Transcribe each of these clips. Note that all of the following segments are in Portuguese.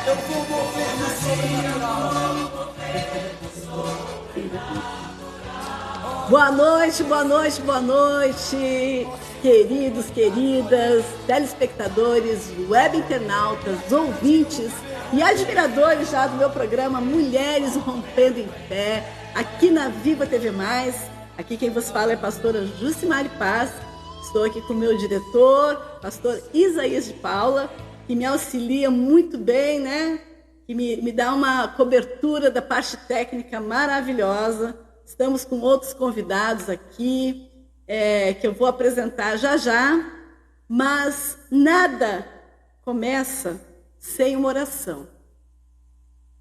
Eu vou mover no sobrenatural. Boa noite, queridos, queridas, telespectadores, web internautas, ouvintes e admiradores já do meu programa Mulheres Rompendo em Fé, aqui na Viva TV+. Aqui quem vos fala é a pastora Jucimari Paz. Estou aqui com o meu diretor, pastor Isaías de Paula, que me auxilia muito bem, né? Que me dá uma cobertura da parte técnica maravilhosa. Estamos com outros convidados aqui, que eu vou apresentar já, mas nada começa sem uma oração.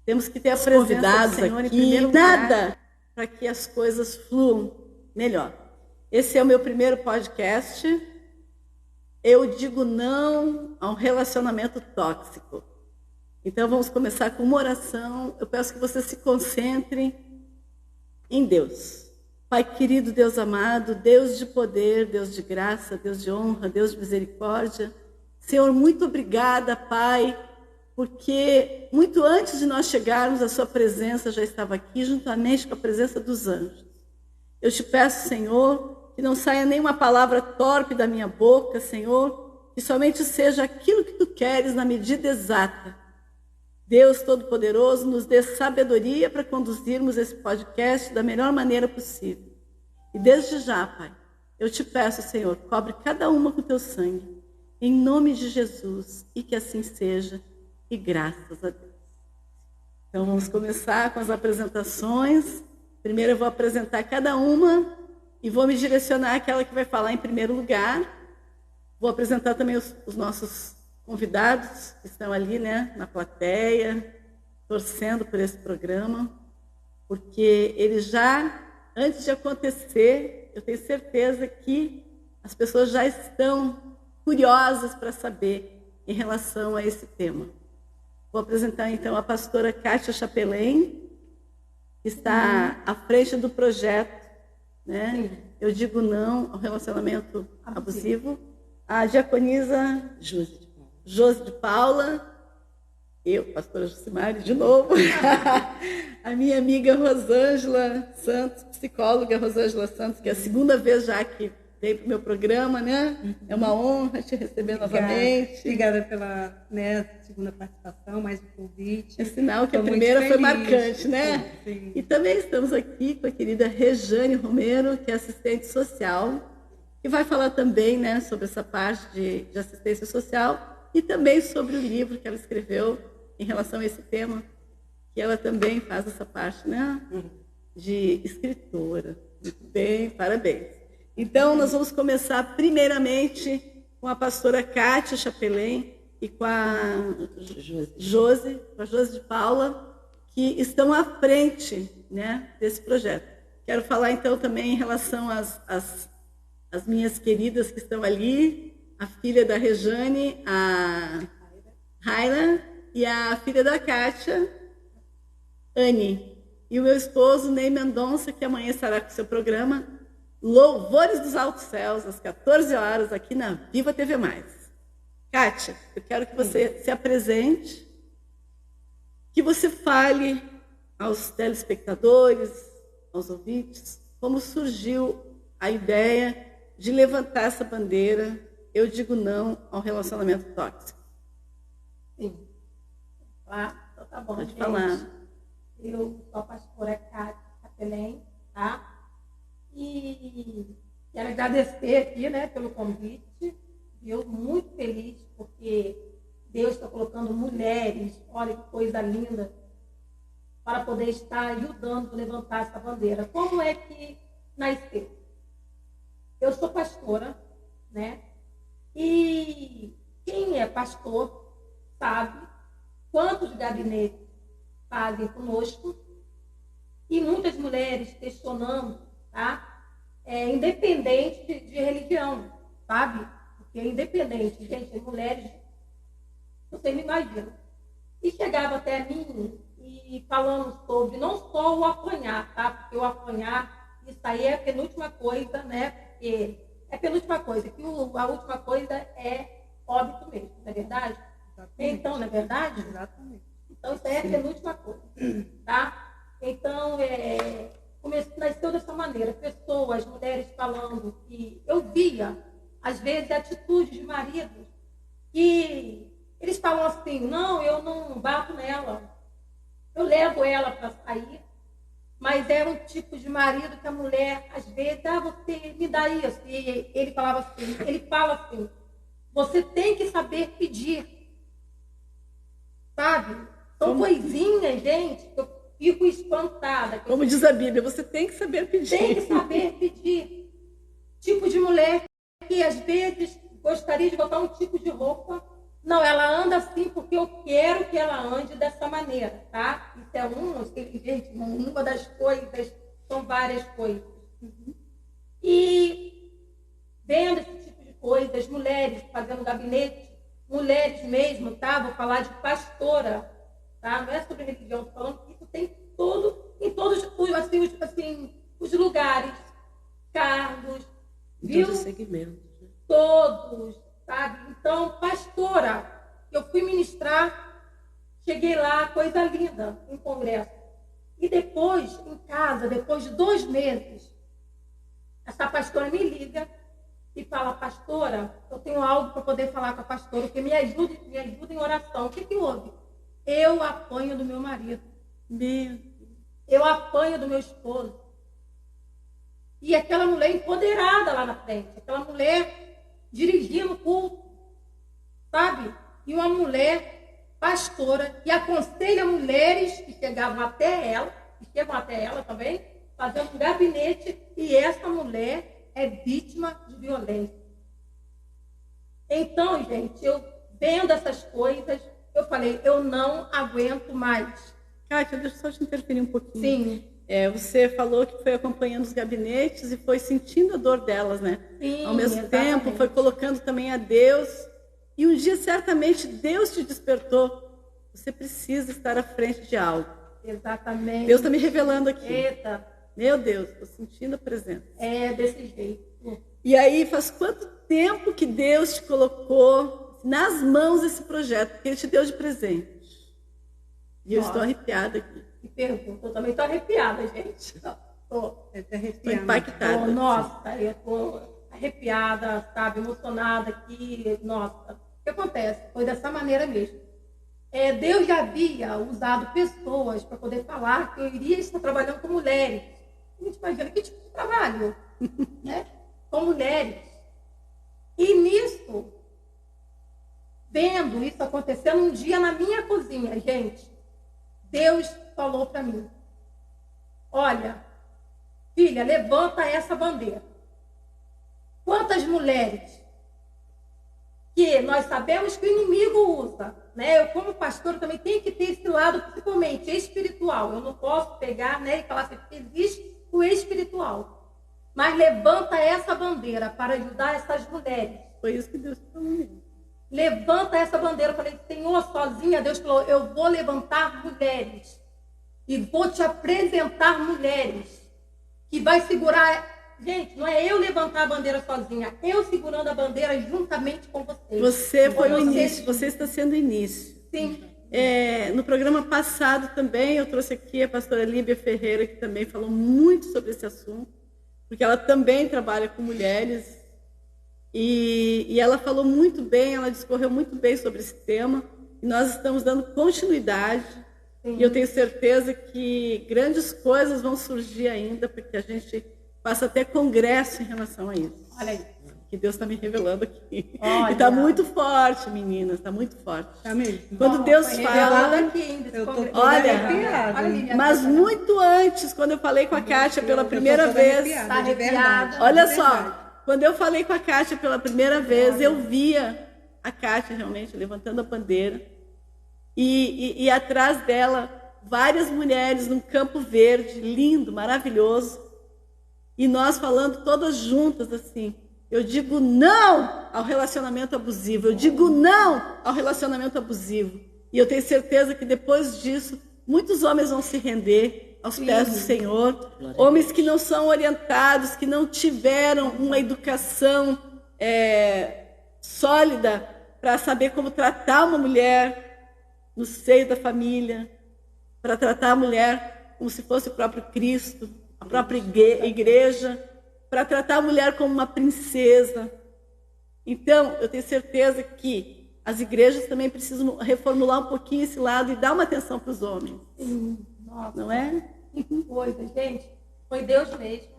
Temos que ter a convidados aqui, nada para que as coisas fluam melhor. Esse é o meu primeiro podcast. Eu digo não a um relacionamento tóxico. Então vamos começar com uma oração. Eu peço que vocês se concentrem em Deus. Pai querido, Deus amado, Deus de poder, Deus de graça, Deus de honra, Deus de misericórdia. Senhor, muito obrigada, Pai, porque muito antes de nós chegarmos, a sua presença já estava aqui, juntamente com a presença dos anjos. Eu te peço, Senhor, que não saia nenhuma palavra torpe da minha boca, Senhor, que somente seja aquilo que tu queres na medida exata. Deus Todo-Poderoso, nos dê sabedoria para conduzirmos esse podcast da melhor maneira possível. E desde já, Pai, eu te peço, Senhor, cobre cada uma com teu sangue, em nome de Jesus, e que assim seja, e graças a Deus. Então vamos começar com as apresentações. Primeiro eu vou apresentar cada uma e vou me direcionar àquela que vai falar em primeiro lugar. Vou apresentar também os nossos convidados que estão ali, né, na plateia, torcendo por esse programa, porque ele já, antes de acontecer, eu tenho certeza que as pessoas já estão curiosas para saber em relação a esse tema. Vou apresentar então a pastora Kátia Chapelain, que está à frente do projeto, né? Eu digo não ao relacionamento abusivo. A diaconisa Josi de Paula, eu, pastora Jucimari, de novo, a minha amiga Rosângela Santos, psicóloga Rosângela Santos, que é a segunda vez já que veio para o meu programa, né? É uma honra te receber novamente. Obrigada pela segunda participação, mais um convite. É sinal que a primeira foi marcante, né? Sim. E também estamos aqui com a querida Rejane Romero, que é assistente social, que vai falar também, né, sobre essa parte de assistência social e também sobre o livro que ela escreveu em relação a esse tema, que ela também faz essa parte, né, de escritora. Muito bem, parabéns. Então, nós vamos começar primeiramente com a pastora Kátia Chapelain e com a Josi de Paula, que estão à frente, né, desse projeto. Quero falar então também em relação às minhas queridas que estão ali, a filha da Rejane, a Raila, e a filha da Kátia, Anne, e o meu esposo, Ney Mendonça, que amanhã estará com o seu programa Louvores dos Altos Céus, às 14 horas, aqui na Viva TV+. Kátia, eu quero que você se apresente, que você fale aos telespectadores, aos ouvintes, como surgiu a ideia de levantar essa bandeira, eu digo não ao relacionamento tóxico. Sim. Então tá bom, pode gente. falar. Eu sou a pastora Kátia Chapelain, tá? E quero agradecer aqui, né, pelo convite. Eu muito feliz porque Deus está colocando mulheres, olha que coisa linda, para poder estar ajudando a levantar essa bandeira. Como é que nasceu? Eu sou pastora, né? E quem é pastor sabe quantos gabinetes fazem conosco e muitas mulheres questionando, tá? Independente de religião, sabe? Porque é independente, gente, as mulheres, você me imagina. E chegava até mim e falando sobre não só o apanhar, tá? Porque o apanhar, isso aí é a penúltima coisa, né? Porque é a penúltima coisa, que a última coisa é óbito mesmo, não é verdade? Exatamente. Então, não é verdade? Exatamente. Então, isso aí é a penúltima coisa, tá? Então, nasceu dessa maneira. Pessoas, mulheres falando que eu via, às vezes, atitudes de maridos que eles falam assim, não, eu não bato nela. Eu levo ela para sair, mas é um tipo de marido que a mulher, às vezes, você me dá isso. E ele fala assim, você tem que saber pedir. Sabe? São coisinhas, gente, que eu fico espantada. Como diz a Bíblia, você tem que saber pedir. Tem que saber pedir. Tipo de mulher que, às vezes, gostaria de botar um tipo de roupa. Não, ela anda assim porque eu quero que ela ande dessa maneira, tá? Isso é gente, uma das coisas, são várias coisas. E vendo esse tipo de coisas, mulheres fazendo gabinete, mulheres mesmo, tá? Vou falar de pastora, tá? Não é sobre religião, estou falando que isso tem em todos os lugares, cargos, viu? Todos os segmentos. Todos. Sabe? Então, pastora, eu fui ministrar, cheguei lá, coisa linda, em congresso. E depois, em casa, depois de 2 meses, essa pastora me liga e fala, pastora, eu tenho algo para poder falar com a pastora, que me ajuda em oração. O que houve? Eu apanho do meu marido. Eu apanho do meu esposo. E aquela mulher empoderada lá na frente, aquela mulher dirigindo o culto, sabe? E uma mulher pastora que aconselha mulheres que chegam até ela também, fazendo um gabinete, e essa mulher é vítima de violência. Então, gente, eu vendo essas coisas, eu falei, eu não aguento mais. Kátia, deixa eu só te interferir um pouquinho. Sim. Você falou que foi acompanhando os gabinetes e foi sentindo a dor delas, né? Sim, ao mesmo exatamente. tempo, foi colocando também a Deus. E um dia, certamente, Deus te despertou. Você precisa estar à frente de algo. Exatamente. Deus está me revelando aqui. Eita. Meu Deus, estou sentindo a presença. É desse jeito. E aí, faz quanto tempo que Deus te colocou nas mãos esse projeto? Que Ele te deu de presente. E eu estou arrepiada aqui. Me pergunto, eu também estou arrepiada, gente. Estou impactada. Nossa, eu estou arrepiada, sabe, emocionada aqui. Nossa, o que acontece? Foi dessa maneira mesmo. Deus já havia usado pessoas para poder falar que eu iria estar trabalhando com mulheres. A gente imagina que tipo de trabalho, né? Com mulheres. E nisso, vendo isso acontecendo um dia na minha cozinha, gente, Deus falou para mim, olha, filha, levanta essa bandeira. Quantas mulheres que nós sabemos que o inimigo usa, né? Eu, como pastora, também tenho que ter esse lado, principalmente espiritual. Eu não posso pegar, né, e falar assim, existe o espiritual. Mas levanta essa bandeira para ajudar essas mulheres. Foi isso que Deus falou mesmo. Levanta essa bandeira. Eu falei, Senhor, sozinha, Deus falou, eu vou levantar mulheres. E vou te apresentar mulheres. Que vai segurar... Gente, não é eu levantar a bandeira sozinha. Eu segurando a bandeira juntamente com vocês. Você foi o início. Você está sendo o início. Sim. No programa passado também, eu trouxe aqui a pastora Líbia Ferreira, que também falou muito sobre esse assunto. Porque ela também trabalha com mulheres. E ela falou muito bem, ela discorreu muito bem sobre esse tema, e nós estamos dando continuidade. Sim. E eu tenho certeza que grandes coisas vão surgir ainda, porque a gente faça até congresso em relação a isso. Olha aí. Que Deus está me revelando aqui. Olha. E está muito forte, meninas, está muito forte. Tá mesmo? Quando Deus fala... Aqui, olha, mas muito antes, quando eu falei com a Kátia pela primeira vez... Está arrepiada. Olha só. Quando eu falei com a Kátia pela primeira vez, eu via a Kátia realmente levantando a bandeira e atrás dela várias mulheres num campo verde, lindo, maravilhoso, e nós falando todas juntas assim, eu digo não ao relacionamento abusivo, eu digo não ao relacionamento abusivo. E eu tenho certeza que depois disso, muitos homens vão se render aos pés do Senhor, homens que não são orientados, que não tiveram uma educação sólida para saber como tratar uma mulher, no seio da família, para tratar a mulher como se fosse o próprio Cristo, a própria igreja, para tratar a mulher como uma princesa. Então, eu tenho certeza que as igrejas também precisam reformular um pouquinho esse lado e dar uma atenção para os homens. Sim, nossa. Não é? Que coisa, gente. Foi Deus mesmo.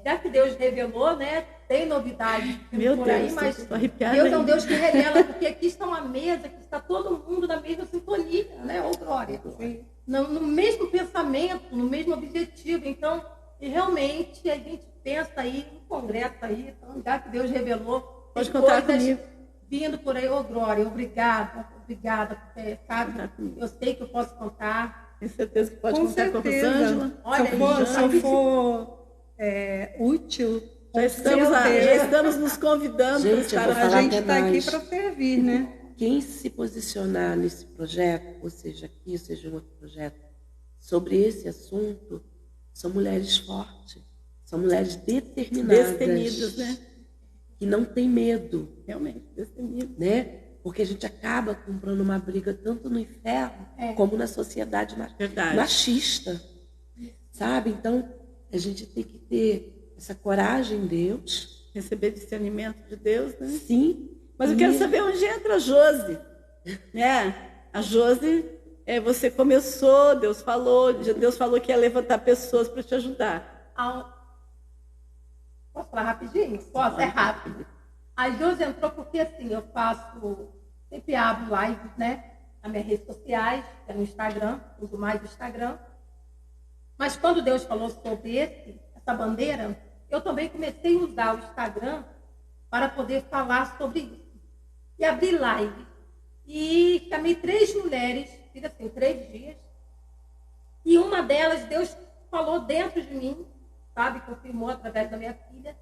Já que Deus revelou, né? Tem novidades Meu por Deus, aí, mas tô arrepiada Deus é um ainda. Deus que revela, porque aqui está uma mesa que está todo mundo na mesma sintonia, né? Ô, glória. No mesmo pensamento, no mesmo objetivo. Então, e realmente a gente pensa aí no congresso aí, então, já que Deus revelou, Pode tem contar coisas comigo. vindo por aí, ô, glória, obrigada, porque, sabe, eu sei que eu posso contar. Tenho certeza que pode Com contar com a certeza. Rosângela. Olha Se eu for, aí, se eu for útil, Já estamos nos convidando para Gente, eu estar vou aqui. a falar gente até está aqui mais. para servir, né? Quem se posicionar nesse projeto, ou seja, aqui, ou seja, em outro projeto, sobre esse assunto, são mulheres fortes, são mulheres determinadas, Destemidas, né? que não têm medo, Realmente, destemidas. né? Porque a gente acaba comprando uma briga tanto no inferno como na sociedade Verdade. machista, sabe? Então, a gente tem que ter essa coragem em Deus, Receber discernimento de Deus, né? sim. Mas eu e- quero saber onde entra a Josi. Né? A Josi, você começou, Deus falou que ia levantar pessoas para te ajudar. Posso falar rapidinho? Posso? É rápido. A Josi entrou porque, assim, eu sempre abro lives, né? Nas minhas redes sociais, que é no Instagram, uso mais o Instagram. Mas quando Deus falou sobre essa bandeira, eu também comecei a usar o Instagram para poder falar sobre isso. E abri live. E chamei 3 mulheres, fiz assim, 3 dias. E uma delas, Deus falou dentro de mim, sabe, confirmou através da minha filha,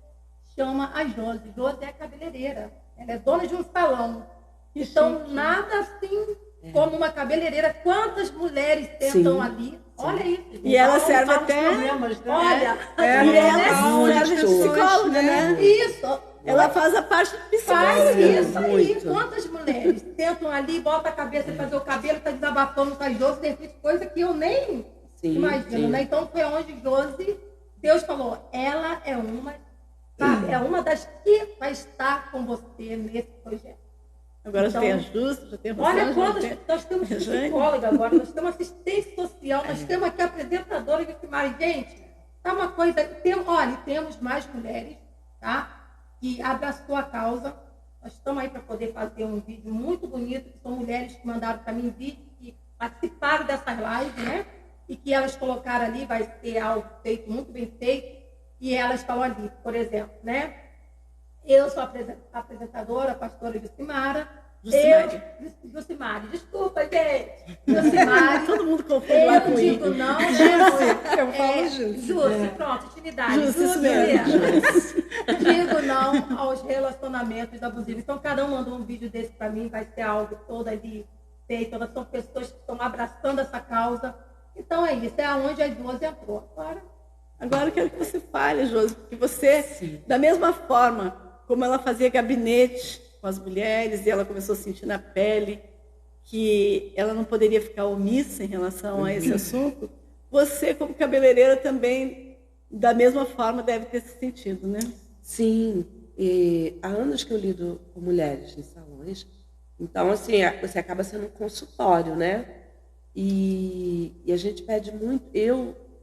chama a Josi. Josi é cabeleireira, ela é dona de um salão. Então, nada assim como uma cabeleireira. Quantas mulheres tentam Sim. ali? Olha isso. E ela serve Fala os até. problemas, né? Olha, E ela Muitas serve de pessoas, psicóloga, né? isso. Ela faz a parte Faz psicóloga. isso aí. muito. Quantas mulheres tentam ali, bota a cabeça para fazer o cabelo, está desabafando com a Josi, de repente, coisa que eu nem Sim, imagino, sim. né? Então foi onde Josi, Deus falou, ela é uma, sabe, é uma das que vai estar com você nesse projeto. Agora já Então, tem a Justa, já tem a Olha Rosângela, quantas, já tem- nós temos Rejane. psicóloga agora, nós temos assistente social, nós temos aqui a apresentadora de filmagem. Gente, tá uma coisa, temos mais mulheres, tá? Que abraçou a causa. Nós estamos aí para poder fazer um vídeo muito bonito, que são mulheres que mandaram para mim vídeo, que participaram dessas lives, né? E que elas colocaram ali, vai ser algo feito, muito bem feito, e elas falam ali, por exemplo, né? Eu sou a apresentadora, a pastora Jucimara. Jucimari. Jucimari, desculpa, gente. Jucimari. Todo mundo confunde lá Eu com digo Igor. não, né? Eu falo Jússi. Jússi, pronto, intimidade. Justo, isso Jússi, mesmo. digo não aos relacionamentos abusivos. Então, cada um mandou um vídeo desse para mim, vai ser algo todo ali feito. Elas são pessoas que estão abraçando essa causa. Então, é isso, é aonde a Josi entrou. Agora eu quero que você fale, Josi, porque você, da mesma forma como ela fazia gabinete com as mulheres, e ela começou a sentir na pele que ela não poderia ficar omissa em relação a esse assunto, você, como cabeleireira, também, da mesma forma, deve ter se sentido, né? Sim, há anos que eu lido com mulheres em salões, então, assim, você acaba sendo um consultório, né? E a gente pede muito,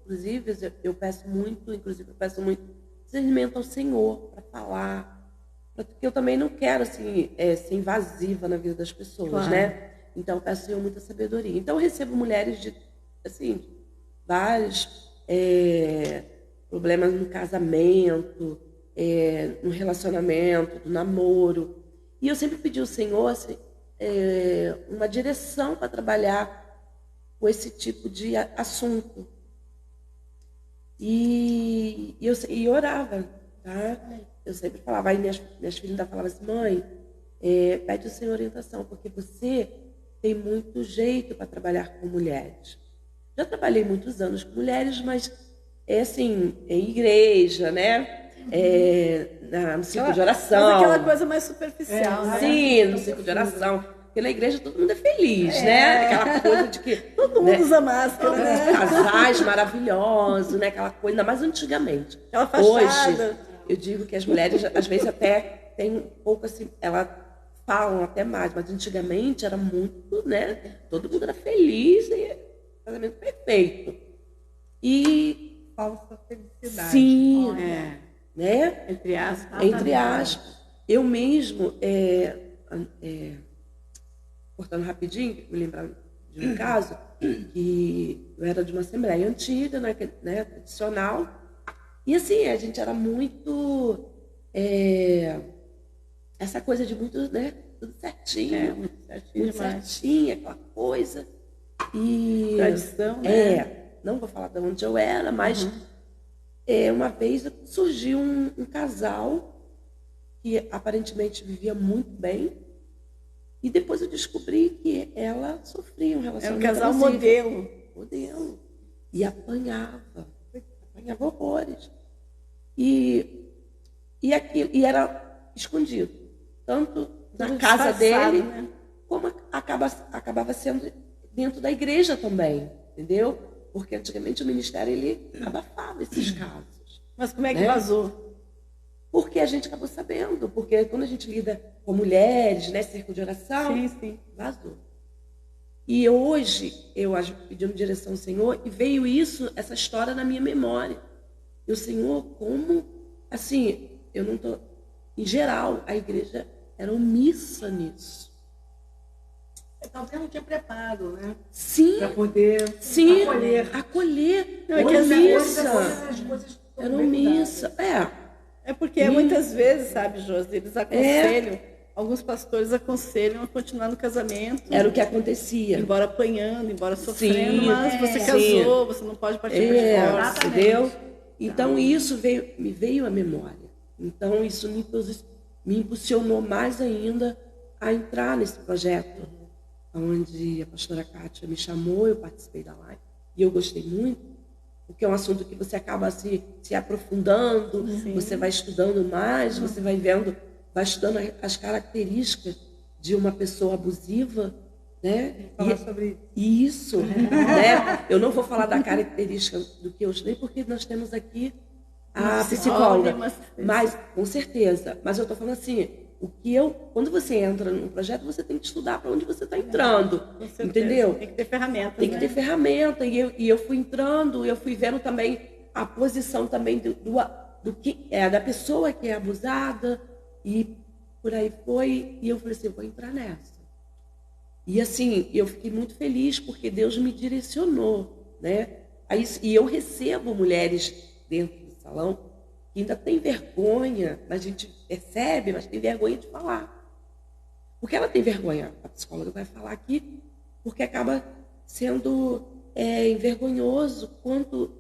inclusive, eu peço muito discernimento ao Senhor para falar, porque eu também não quero, assim, ser invasiva na vida das pessoas, Claro. né? Então, eu peço ao Senhor muita sabedoria. Então, eu recebo mulheres de, assim, vários problemas no casamento, no relacionamento, no namoro. E eu sempre pedi ao Senhor assim, uma direção para trabalhar com esse tipo de assunto. E eu orava, tá? Eu sempre falava, aí minhas filhas ainda falavam assim, mãe, pede ao Senhor orientação, porque você tem muito jeito para trabalhar com mulheres. Já trabalhei muitos anos com mulheres, mas assim, em igreja, né? No ciclo de oração. Mas aquela coisa mais superficial, né? Sim, no ciclo de oração. Porque na igreja todo mundo é feliz, né? Aquela coisa de que... Todo mundo usa máscara, né? Casais maravilhosos, né? Aquela coisa, ainda mais antigamente. Aquela fachada. Hoje, eu digo que as mulheres, às vezes, até têm um pouco assim... Elas falam até mais, mas antigamente era muito, né? Todo mundo era feliz e casamento perfeito. E... Falsa felicidade. Sim, né? Entre aspas. Entre aspas. Eu mesmo, cortando rapidinho, me lembrar de um caso, que eu era de uma assembleia antiga, né, tradicional, e assim, a gente era muito, essa coisa de muito, né, tudo certinho, muito certinho, aquela coisa, e... Tradição, né? Não vou falar de onde eu era, mas uma vez surgiu um casal que aparentemente vivia muito bem, e depois eu descobri que ela sofria um relacionamento Era um casal abusivo. modelo. E apanhava horrores. E era escondido, tanto na casa dele, né? como acabava sendo dentro da igreja também, entendeu? Porque antigamente o ministério ele abafava esses casos. Mas como é que vazou? Porque a gente acabou sabendo, porque quando a gente lida com mulheres, né, círculo de oração, Sim. vazou. E hoje, eu pedindo direção ao Senhor, e veio essa história na minha memória. E o Senhor, como, assim, eu não estou... Em geral, a igreja era omissa nisso. Talvez não tinha preparo, né? Sim. Para poder acolher. Não, é que as coisas Era omissa. É porque muitas vezes, sabe, Josi, eles aconselham, alguns pastores aconselham a continuar no casamento. Era o que acontecia. Embora apanhando, embora sofrendo, Sim, mas você casou, você não pode partir para o divórcio. Entendeu? Então isso me veio à memória. Então isso me impulsionou mais ainda a entrar nesse projeto, onde a pastora Kátia me chamou, eu participei da live, e eu gostei muito, porque é um assunto que você acaba se aprofundando, você vai estudando mais, você vai vendo, vai estudando as características de uma pessoa abusiva, né? Falar sobre isso, né? Eu não vou falar da característica do que eu estudei, porque nós temos aqui a psicóloga, mas com certeza. Mas eu estou falando assim, quando você entra num projeto, você tem que estudar para onde você está entrando, entendeu? Tem que ter ferramenta. Tem que ter ferramenta, e eu fui entrando, eu fui vendo também a posição também do que da pessoa que é abusada, e por aí foi, e eu falei assim, vou entrar nessa. E assim, eu fiquei muito feliz, porque Deus me direcionou, né? E eu recebo mulheres dentro do salão que ainda tem vergonha, a gente percebe, mas tem vergonha de falar. Porque ela tem vergonha, a psicóloga vai falar aqui, porque acaba sendo envergonhoso quanto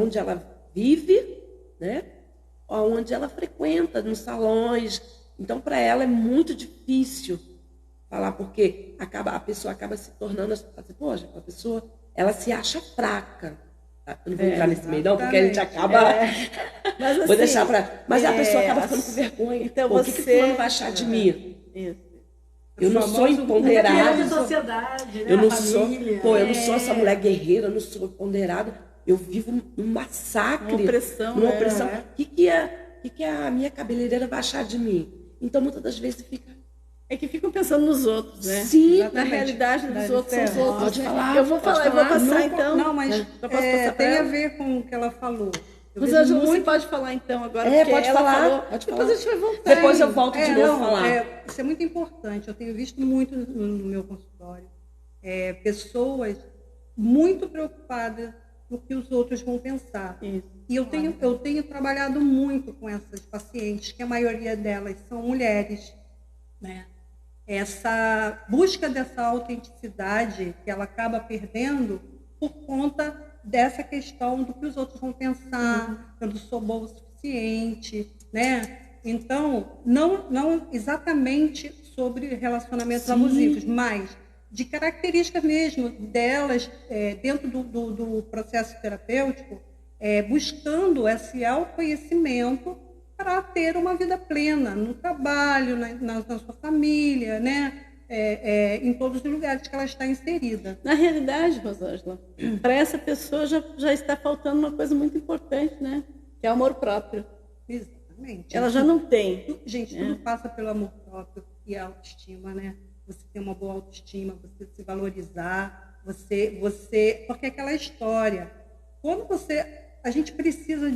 onde ela vive, né? Onde ela frequenta, nos salões. Então, para ela é muito difícil falar, porque a pessoa acaba se tornando assim, poxa, a pessoa, ela se acha fraca. Eu não vou entrar nesse meio, não, porque a gente acaba... Mas, assim, vou deixar para... Mas a pessoa acaba ficando com vergonha. Então, o que o fulano vai achar de mim? Isso. Eu não sou empoderada. Sociedade, né? Eu não família, eu não sou essa mulher guerreira, eu não sou empoderada. Eu vivo num massacre. Uma opressão. Uma opressão. O que a minha cabeleireira vai achar de mim? Então, muitas das vezes fica... É que ficam pensando nos outros, né? Sim. Na realidade dos outros são os outros. Pode né? falar. Eu vou falar, eu vou passar então. Não, mas Já posso passar pra tem ela? a ver com o que ela falou. Eu vejo Rosângela, você muito- pode falar então agora, porque pode ela falar, falou. pode Depois falar. a gente vai voltar. Depois eu volto de novo a falar. Isso é muito importante. Eu tenho visto muito no meu consultório pessoas muito preocupadas no que os outros vão pensar. Isso. E eu tenho trabalhado muito com essas pacientes, que a maioria delas são mulheres, né? Essa busca dessa autenticidade que ela acaba perdendo por conta dessa questão do que os outros vão pensar, eu não sou boa o suficiente, né? Então, não exatamente sobre relacionamentos abusivos, mas de características mesmo delas dentro do processo terapêutico, buscando esse autoconhecimento para ter uma vida plena no trabalho, na sua família, né? em todos os lugares que ela está inserida. Na realidade, Rosângela, para essa pessoa já está faltando uma coisa muito importante, né? Que é o amor próprio. Exatamente. Ela já não tem. Gente, tudo passa pelo amor próprio e a autoestima, né? Você ter uma boa autoestima, você se valorizar, porque é aquela história. Quando a gente precisa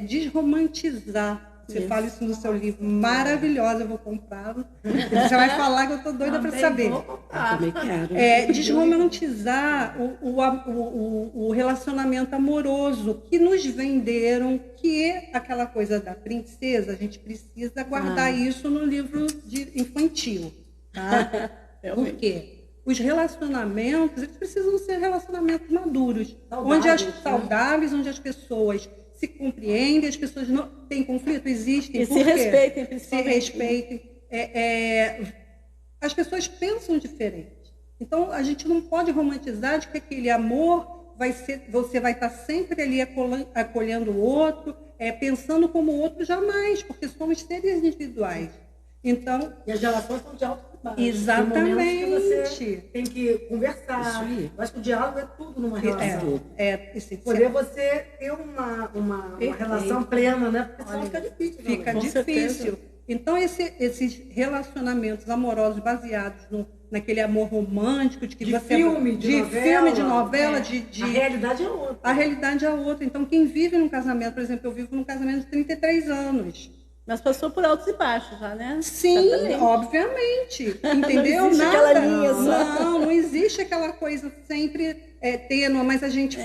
desromantizar. Você fala isso no seu livro, maravilhosa, eu vou comprá-lo. Você vai falar que eu estou doida para saber. Também quero. Desromantizar o relacionamento amoroso que nos venderam, que é aquela coisa da princesa, a gente precisa guardar isso no livro infantil. Tá? Por quê? Os relacionamentos, eles precisam ser relacionamentos maduros, saudáveis, onde as pessoas se compreendem, as pessoas não têm conflito, existem. E se respeitem, principalmente. Se respeitem. As pessoas pensam diferente. Então, a gente não pode romantizar de que aquele amor você vai estar sempre ali acolhendo o outro, pensando como o outro, jamais, porque somos seres individuais. Então, e as relações são de alto e baixo. Exatamente. Tem momentos que você tem que conversar. Eu acho que o diálogo é tudo numa relação. Poder você ter uma relação plena, né? Porque senão fica difícil. Fica difícil. Então, esses relacionamentos amorosos baseados naquele amor romântico, de filme, de novela, a realidade é outra. A realidade é outra. Então, quem vive num casamento, por exemplo, eu vivo num casamento de 33 anos. Mas passou por altos e baixos já, né? Sim, obviamente. Entendeu? Não existe aquela linha só. Não existe aquela coisa sempre tênue, mas a gente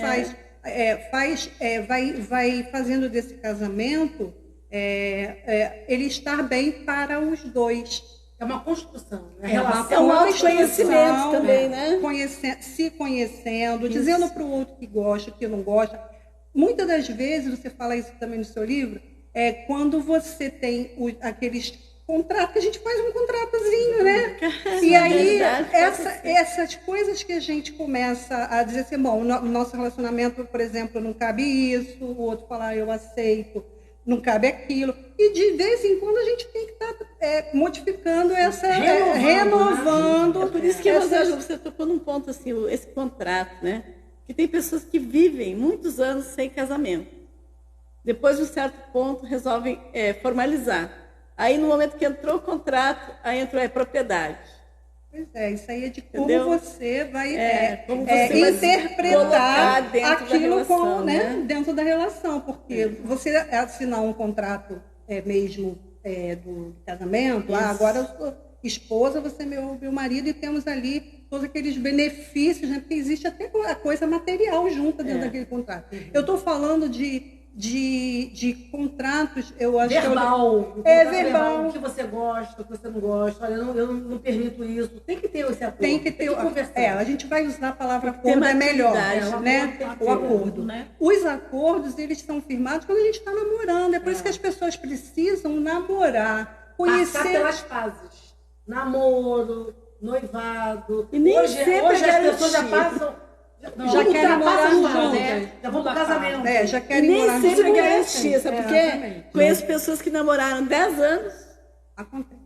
vai fazendo desse casamento ele estar bem para os dois. É uma construção. É um autoconhecimento também, né? Se conhecendo, dizendo para o outro que gosta, que não gosta. Muitas das vezes, você fala isso também no seu livro, quando você tem aqueles contratos, que a gente faz um contratozinho, né? E aí, essas coisas que a gente começa a dizer assim, bom, no nosso relacionamento, por exemplo, não cabe isso, o outro fala, eu aceito, não cabe aquilo. E de vez em quando a gente tem que estar modificando renovando. Né? É por isso que você tocou num ponto assim, esse contrato, né? Que tem pessoas que vivem muitos anos sem casamento. Depois de um certo ponto, resolvem formalizar. Aí, no momento que entrou o contrato, aí entrou a propriedade. Pois isso aí é de como você vai interpretar aquilo como, né? Dentro da relação. Porque você assinar um contrato mesmo do casamento, agora eu sou esposa, você é meu marido, e temos ali todos aqueles benefícios, né? Porque existe até a coisa material junto dentro daquele contrato. Eu estou falando de contratos, eu acho verbal. Verbal. O que você gosta, o que você não gosta. Olha, eu não permito isso. Tem que ter esse acordo. Tem que conversar. A gente vai usar a palavra acordo, é melhor, né? O acordo. Né? Os acordos, eles são firmados quando a gente está namorando. É por isso que as pessoas precisam namorar, conhecer. Passar pelas fases. Namoro, noivado. E nem hoje as pessoas já passam. Já querem morar juntas, né? Já vão pro casamento. Já querem morar juntas. Nem sempre garantia, sabe por quê? Conheço pessoas que namoraram 10 anos,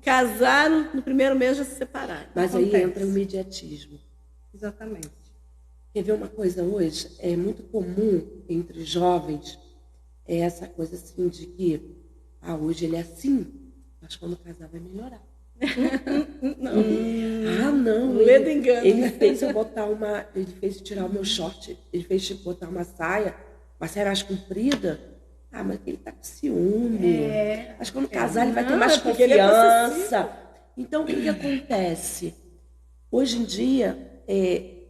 casaram, no primeiro mês já se separaram. Mas aí entra o imediatismo. Exatamente. Quer ver uma coisa hoje? É muito comum entre jovens essa coisa assim de que hoje ele é assim, mas quando casar vai melhorar. Não. Ledo engano. Ele fez eu botar ele fez tirar o meu short, ele fez botar uma saia mais comprida. Mas ele tá com ciúme. Mas quando casar ele vai ter mais confiança. Então o que acontece? Hoje em dia,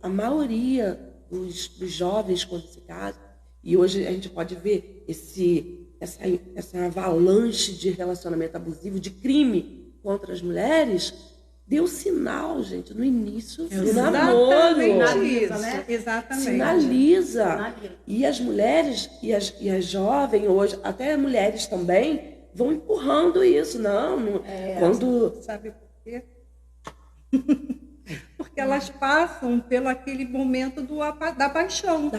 a maioria dos jovens quando se casam, e hoje a gente pode ver essa avalanche de relacionamento abusivo, de crime contra as mulheres, deu sinal, gente, no início do namoro. Sinaliza, né? Exatamente. Sinaliza. E as mulheres e as jovens hoje, até mulheres também, vão empurrando isso. Sabe por quê? Porque elas passam pelo aquele momento da paixão.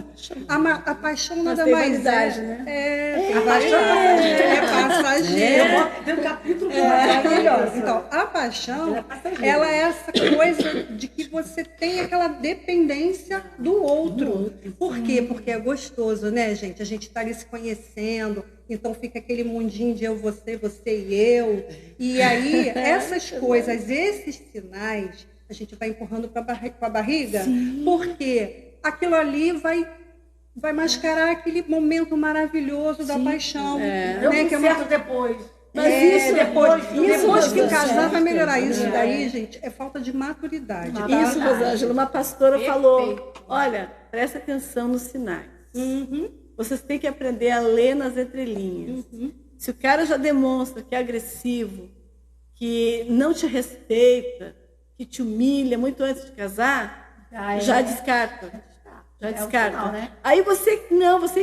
A paixão nada mais né? A paixão é passageira. Tem um capítulo Maravilhosa. Então, a paixão, ela é essa coisa de que você tem aquela dependência do outro. Por quê? Porque é gostoso, né, gente? A gente está ali se conhecendo, então fica aquele mundinho de eu, você e eu. E aí, essas coisas, esses sinais, a gente vai empurrando com a barriga, porque aquilo ali vai mascarar aquele momento maravilhoso da paixão. Deu certo depois. Mas isso, depois que casar vai melhorar. Isso daí, gente, é falta de maturidade. Tá? Isso, Rosângela, uma pastora falou, olha, presta atenção nos sinais. Vocês têm que aprender a ler nas entrelinhas. Se o cara já demonstra que é agressivo, que não te respeita, que te humilha muito antes de casar, já descarta. Já descarta. Final, né? Aí você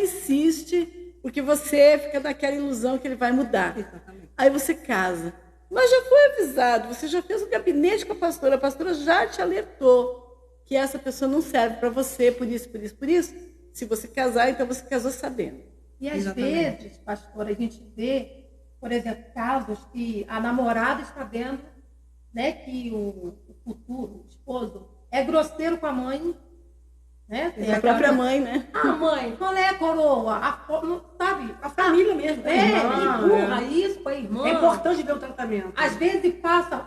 insiste, porque você fica naquela ilusão que ele vai mudar. Exatamente. Aí você casa. Mas já foi avisado, você já fez um gabinete com a pastora já te alertou que essa pessoa não serve para você, por isso. Se você casar, então você casou sabendo. E às vezes, pastora, a gente vê, por exemplo, casos que a namorada está vendo, né, que o futuro esposo é grosseiro com a mãe, né? A própria mãe, né? A mãe, qual é a coroa? Sabe? A família mesmo. Empurra isso com a irmã. É importante ver o tratamento. Às vezes passa,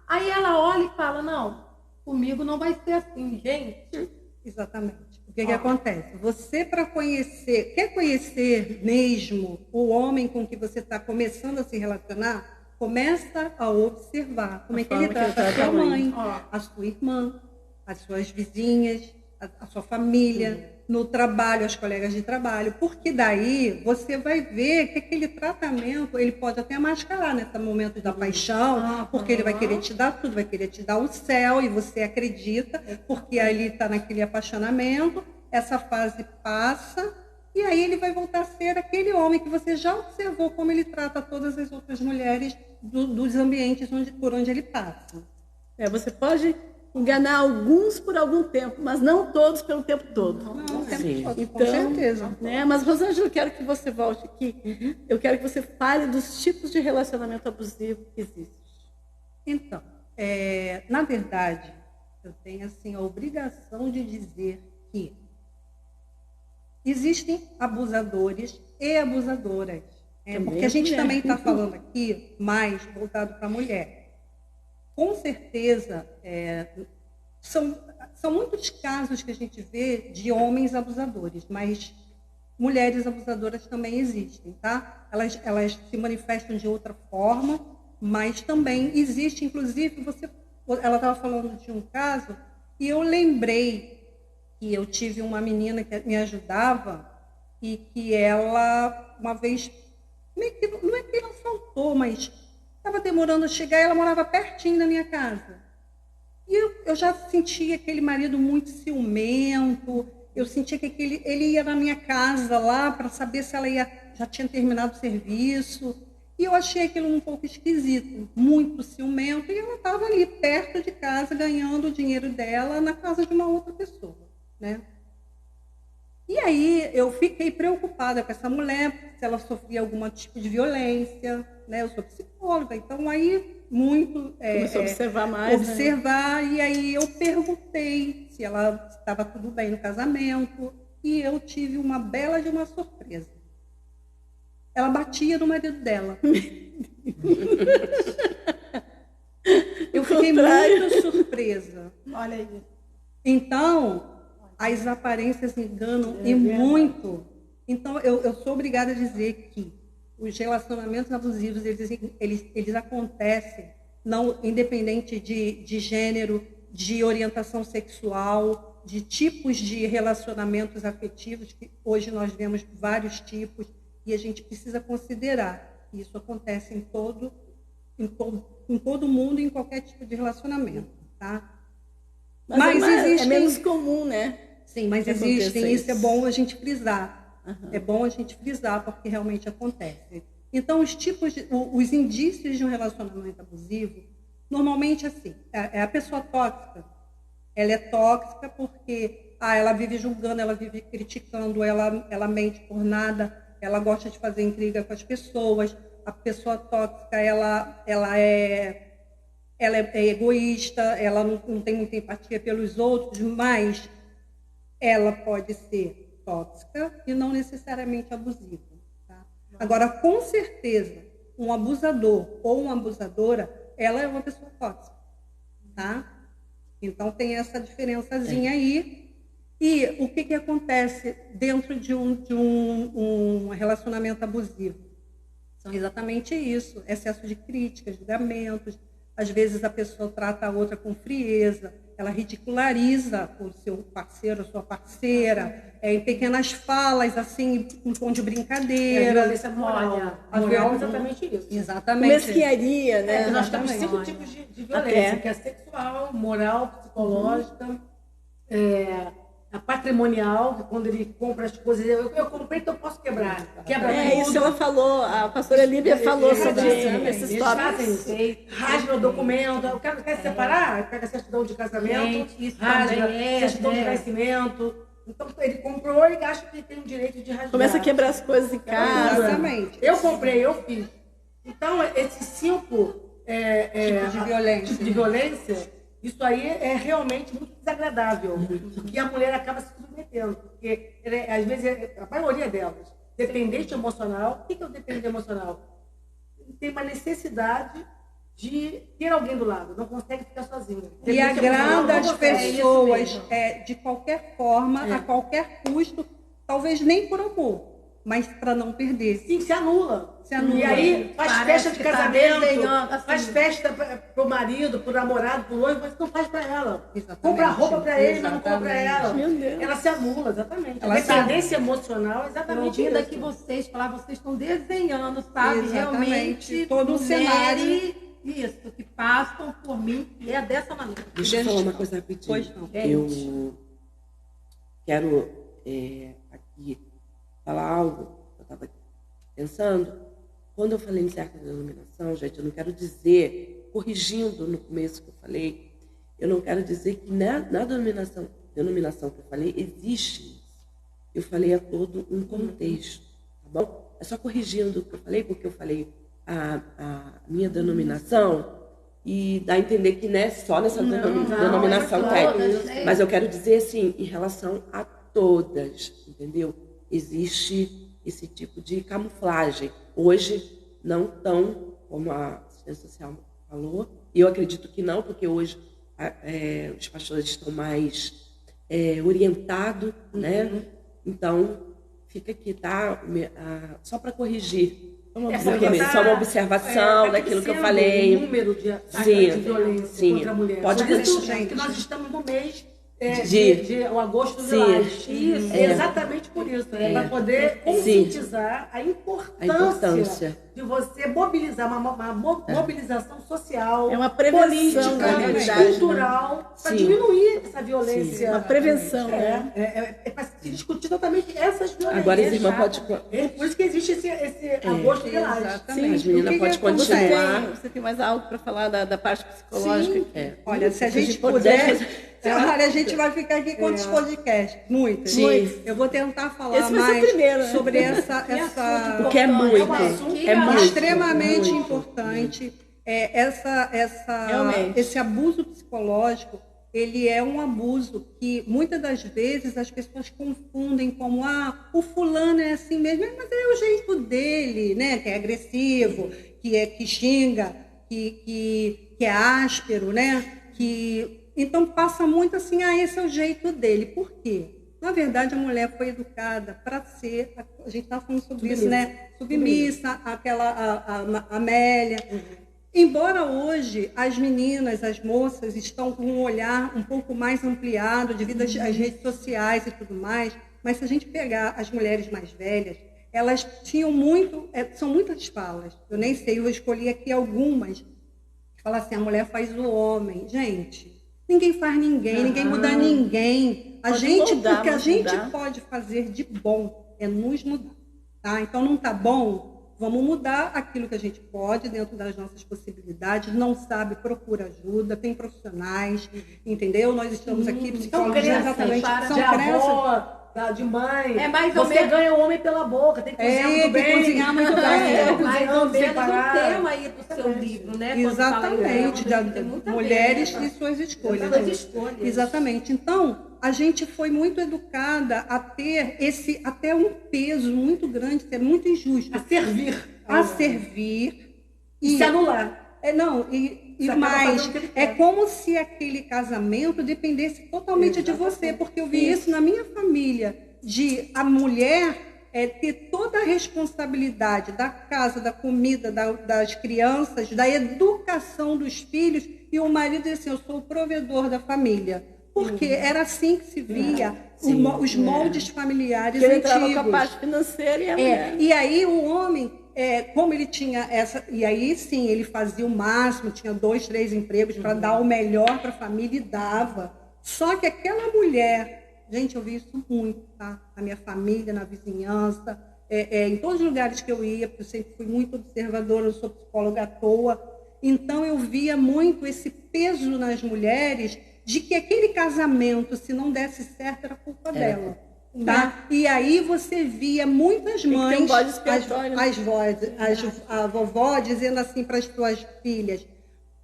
aí ela olha e fala, não, comigo não vai ser assim, gente. Exatamente. O que acontece? Você, para quer conhecer mesmo o homem com que você está começando a se relacionar, começa a observar como é que ele trata a sua mãe, a sua irmã, as suas vizinhas, a sua família, no trabalho, as colegas de trabalho, porque daí você vai ver que aquele tratamento, ele pode até mascarar nesse momento da paixão, porque ele vai querer te dar tudo, vai querer te dar o céu, e você acredita, porque ali está naquele apaixonamento, essa fase passa, e aí ele vai voltar a ser aquele homem que você já observou como ele trata todas as outras mulheres dos ambientes por onde ele passa. Você pode enganar alguns por algum tempo, mas não todos pelo tempo todo. Não, então, com certeza. Né? Mas, Rosângela, eu quero que você volte aqui. Eu quero que você fale dos tipos de relacionamento abusivo que existem. Então, na verdade, eu tenho assim, a obrigação de dizer que existem abusadores e abusadoras. Porque a gente também está falando aqui mais voltado para a mulher. Com certeza, são muitos casos que a gente vê de homens abusadores, mas mulheres abusadoras também existem, tá? Elas se manifestam de outra forma, mas também existe, inclusive, ela estava falando de um caso, e eu lembrei que eu tive uma menina que me ajudava e que ela, uma vez, não é que ela faltou, mas estava demorando a chegar e ela morava pertinho da minha casa. E eu já sentia aquele marido muito ciumento, eu sentia que ele ia na minha casa lá para saber se ela já tinha terminado o serviço. E eu achei aquilo um pouco esquisito, muito ciumento, e ela estava ali perto de casa ganhando o dinheiro dela na casa de uma outra pessoa, né? E aí eu fiquei preocupada com essa mulher, se ela sofria algum tipo de violência, né? Eu sou psicóloga, então aí muito começou a observar mais, né? E aí eu perguntei se ela estava tudo bem no casamento, e eu tive uma bela de uma surpresa. Ela batia no marido dela. Eu fiquei muito surpresa. Olha aí. Então, as aparências enganam e muito. Então, eu sou obrigada a dizer que os relacionamentos abusivos, eles acontecem, não, independente de gênero, de orientação sexual, de tipos de relacionamentos afetivos, que hoje nós vemos vários tipos, e a gente precisa considerar que isso acontece em todo mundo, em qualquer tipo de relacionamento, tá? Mas existem... é menos comum, né? Sim, mas existem, isso é bom a gente frisar. É bom a gente frisar, porque realmente acontece. Então, os indícios de um relacionamento abusivo, normalmente assim, a pessoa tóxica, ela é tóxica porque ela vive julgando, ela vive criticando, ela mente por nada, ela gosta de fazer intriga com as pessoas, a pessoa tóxica, ela é egoísta, ela não tem muita empatia pelos outros, mas ela pode ser tóxica e não necessariamente abusiva. Tá? Agora, com certeza, um abusador ou uma abusadora, ela é uma pessoa tóxica. Tá? Então, tem essa diferençazinha aí. E o que acontece dentro de um relacionamento abusivo? São exatamente isso, excesso de críticas, julgamentos. Às vezes a pessoa trata a outra com frieza, ela ridiculariza o seu parceiro, a sua parceira, em pequenas falas, assim, em tom de brincadeira. A violência moral. A moral é exatamente isso. Exatamente. Mesquinharia, né? Nós temos 5 tipos de violência, que é sexual, moral, psicológica, a patrimonial, que quando ele compra as coisas, eu comprei, então eu posso quebrar. Quebra tudo. Isso ela falou, a pastora Líbia falou sobre esses tópicos. Rasga o documento, eu quero se separar, pega a certidão de casamento, rasga certidão de nascimento. Então ele comprou e acha que tem o direito de rasgar. Começa a quebrar as coisas em casa. Exatamente. Eu comprei, eu fiz. Então, esses 5 tipos de violência, isso aí é realmente muito desagradável, porque a mulher acaba se submetendo, porque às vezes a maioria delas, dependente emocional. O que é o dependente emocional? Tem uma necessidade de ter alguém do lado, não consegue ficar sozinha. E agrada as pessoas de qualquer forma, a qualquer custo, talvez nem por amor, mas para não perder. Sim, se anula. E aí faz festa de casamento, faz festa pro marido, pro namorado, pro noivo, mas não faz para ela. Exatamente. Compra roupa para ele, mas não compra para ela. Meu Deus. Ela se anula, exatamente. Ela A dependência emocional é exatamente ouvindo isso. aqui vocês falar, vocês estão desenhando, sabe? Exatamente. Realmente Todo o cenário. Isso, que passam por mim, e é dessa maneira. Deixa eu falar uma coisa rapidinho. Pois não. Eu quero aqui falar algo que eu estava pensando. Quando eu falei em certa denominação, gente, eu não quero dizer, corrigindo no começo que eu falei, eu não quero dizer que na denominação que eu falei, existe isso. Eu falei a todo um contexto, tá bom? É só corrigindo o que eu falei, porque eu falei a minha denominação e dá a entender que não é só nessa denominação técnica. Mas eu quero dizer assim, em relação a todas, entendeu? Existe esse tipo de camuflagem. Hoje, não tão, como a assistência social falou, e eu acredito que não, porque hoje os pastores estão mais orientados, né? Então, fica aqui, tá? Só para corrigir. Só uma observação daquilo que eu falei. O número de violência contra a mulher. Pode continuar. Porque nós estamos no mês de agosto do Lilás. Exatamente por isso. Para poder conscientizar a importância de você mobilizar, uma mobilização social, é uma prevenção, política, cultural, para diminuir essa violência. Uma prevenção, né? É para se discutir totalmente essas violências. Agora as irmãs podem... Por isso que existe esse agosto de Lilás. Sim, as meninas podem continuar. Você tem mais algo para falar da parte psicológica? Sim. Olha, se a gente puder... Olha, a gente vai ficar aqui quantos podcasts? Muitos. Eu vou tentar falar mais sobre essa porque é muito. Extremamente importante. Esse abuso psicológico, ele é um abuso que muitas das vezes as pessoas confundem como o fulano é assim mesmo, mas é o jeito dele, né? Que é agressivo, que xinga, que é áspero, né? Então passa muito assim, esse é o jeito dele. Por quê? Na verdade, a mulher foi educada para ser, a gente está falando sobre isso, né? Submissa, a Amélia. Embora hoje as meninas, as moças, estão com um olhar um pouco mais ampliado devido às redes sociais e tudo mais, mas se a gente pegar as mulheres mais velhas, elas tinham são muitas falas. Eu nem sei, eu escolhi aqui algumas. Fala assim, a mulher faz o homem. Gente, ninguém faz ninguém, ninguém muda ninguém. O que a gente pode fazer de bom é nos mudar. Tá? Então, não está bom? Vamos mudar aquilo que a gente pode, dentro das nossas possibilidades. Não sabe, procura ajuda, tem profissionais, entendeu? Nós estamos aqui, psicólogos, exatamente. São crenças. de mãe. É mais ou você menos... ganha o homem pela boca, tem que cozinhar muito bem. Cozinhar muito bem. É mais ou menos o tema aí do seu livro, né? Exatamente, mulheres e suas escolhas. Exatamente. Então, a gente foi muito educada a ter até um peso muito grande, ser muito injusto. A servir. E se anular. E mais, como se aquele casamento dependesse totalmente de você, porque eu vi isso na minha família, de a mulher ter toda a responsabilidade da casa, da comida, das crianças, da educação dos filhos, e o marido diz assim, eu sou o provedor da família. Porque era assim que se via os moldes familiares antigos. Ele entrava com a parte financeira e a mulher. E aí o homem... como ele tinha essa... E aí, sim, ele fazia o máximo, tinha 2, 3 empregos para dar o melhor para a família e dava. Só que aquela mulher... Gente, eu vi isso muito, tá? Na minha família, na vizinhança, em todos os lugares que eu ia, porque eu sempre fui muito observadora, eu sou psicóloga à toa. Então, eu via muito esse peso nas mulheres de que aquele casamento, se não desse certo, era culpa dela. Tá? E aí você via muitas mães, a vovó dizendo assim para as suas filhas,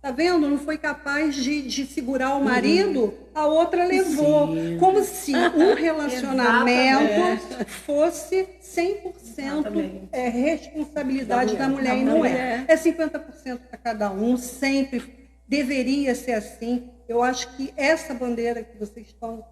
tá vendo? Não foi capaz de segurar o marido, a outra levou. Como se um relacionamento fosse 100% responsabilidade da mulher, e não é. É 50% para cada um, sempre deveria ser assim. Eu acho que essa bandeira que vocês estão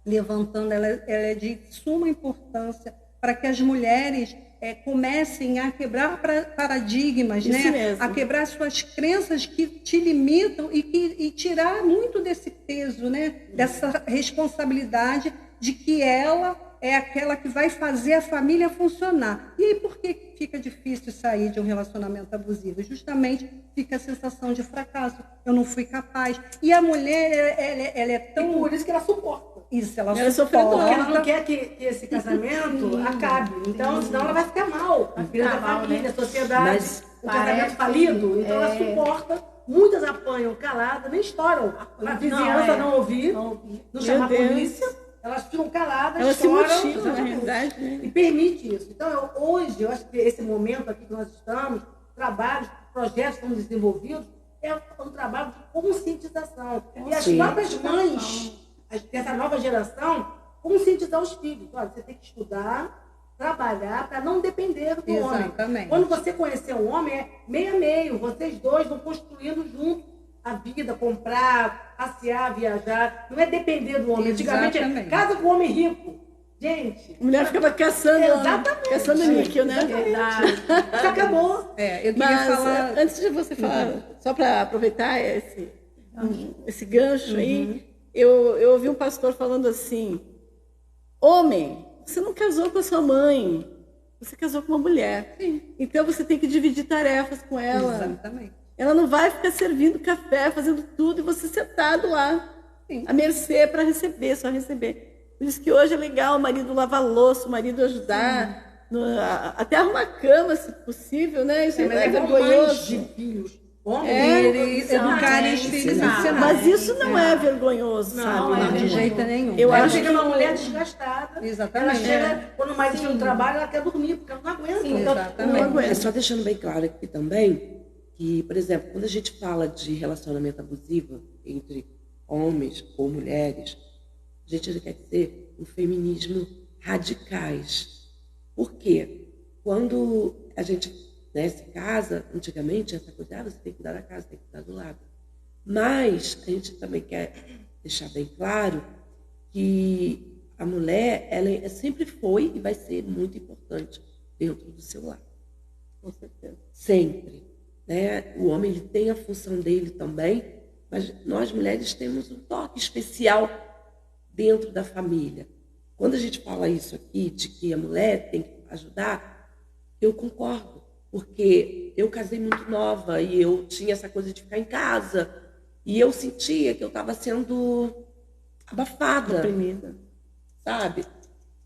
levantando, ela é de suma importância para que as mulheres comecem a quebrar paradigmas, né? A quebrar suas crenças que te limitam e tirar muito desse peso, né? Dessa responsabilidade de que ela é aquela que vai fazer a família funcionar. E aí por que fica difícil sair de um relacionamento abusivo? Justamente fica a sensação de fracasso. Eu não fui capaz. E a mulher, ela é tão... E por isso que ela suporta. Isso, ela suporta. Porque ela não quer que esse casamento acabe. Então, senão ela vai ficar mal. A filha da família, a sociedade, o casamento falido. Então, ela suporta. Muitas apanham caladas, nem estouram. A vizinhança não ouvir, não chamar a polícia. Elas ficam caladas, elas choram, se motivam, na realidade, né? E permite isso. Então, hoje, eu acho que esse momento aqui que nós estamos, trabalhos, projetos que estão desenvolvidos, é um trabalho de conscientização. E as próprias mães dessa nova geração, conscientizar os filhos. Olha, você tem que estudar, trabalhar, para não depender do homem. Quando você conhecer um homem, é meio a meio. Vocês dois vão construindo juntos a vida, comprar, passear, viajar. Não é depender do homem. Antigamente, casa com homem rico. Gente... A mulher ficava caçando níquel, né? Verdade. Isso acabou. Eu queria falar... Antes de você falar, só para aproveitar esse gancho aí, eu ouvi um pastor falando assim, homem, você não casou com a sua mãe, você casou com uma mulher. Sim. Então você tem que dividir tarefas com ela. Exatamente. Ela não vai ficar servindo café, fazendo tudo, e você sentado lá, à mercê para receber, só receber. Por isso que hoje é legal o marido lavar louça, o marido ajudar, até arrumar cama, se possível, né? Isso é vergonhoso. De filhos. Educarem os filhos. Mas isso não é vergonhoso, sabe? Não, de jeito nenhum. Ela chega uma mulher desgastada. Exatamente. Ela chega, quando mais está no trabalho, ela quer dormir, porque ela não aguenta. Exatamente. Não aguenta. Só deixando bem claro aqui também, que, por exemplo, quando a gente fala de relacionamento abusivo entre homens ou mulheres, a gente quer dizer um feminismo radicais. Por quê? Quando a gente se casa, antigamente, essa coisa, você tem que cuidar da casa, tem que cuidar do lado. Mas a gente também quer deixar bem claro que a mulher, ela sempre foi e vai ser muito importante dentro do seu lar. Com certeza. Sempre. Né? O homem ele tem a função dele também, mas nós mulheres temos um toque especial dentro da família. Quando a gente fala isso aqui, de que a mulher tem que ajudar, eu concordo, porque eu casei muito nova e eu tinha essa coisa de ficar em casa e eu sentia que eu estava sendo abafada, oprimida, sabe?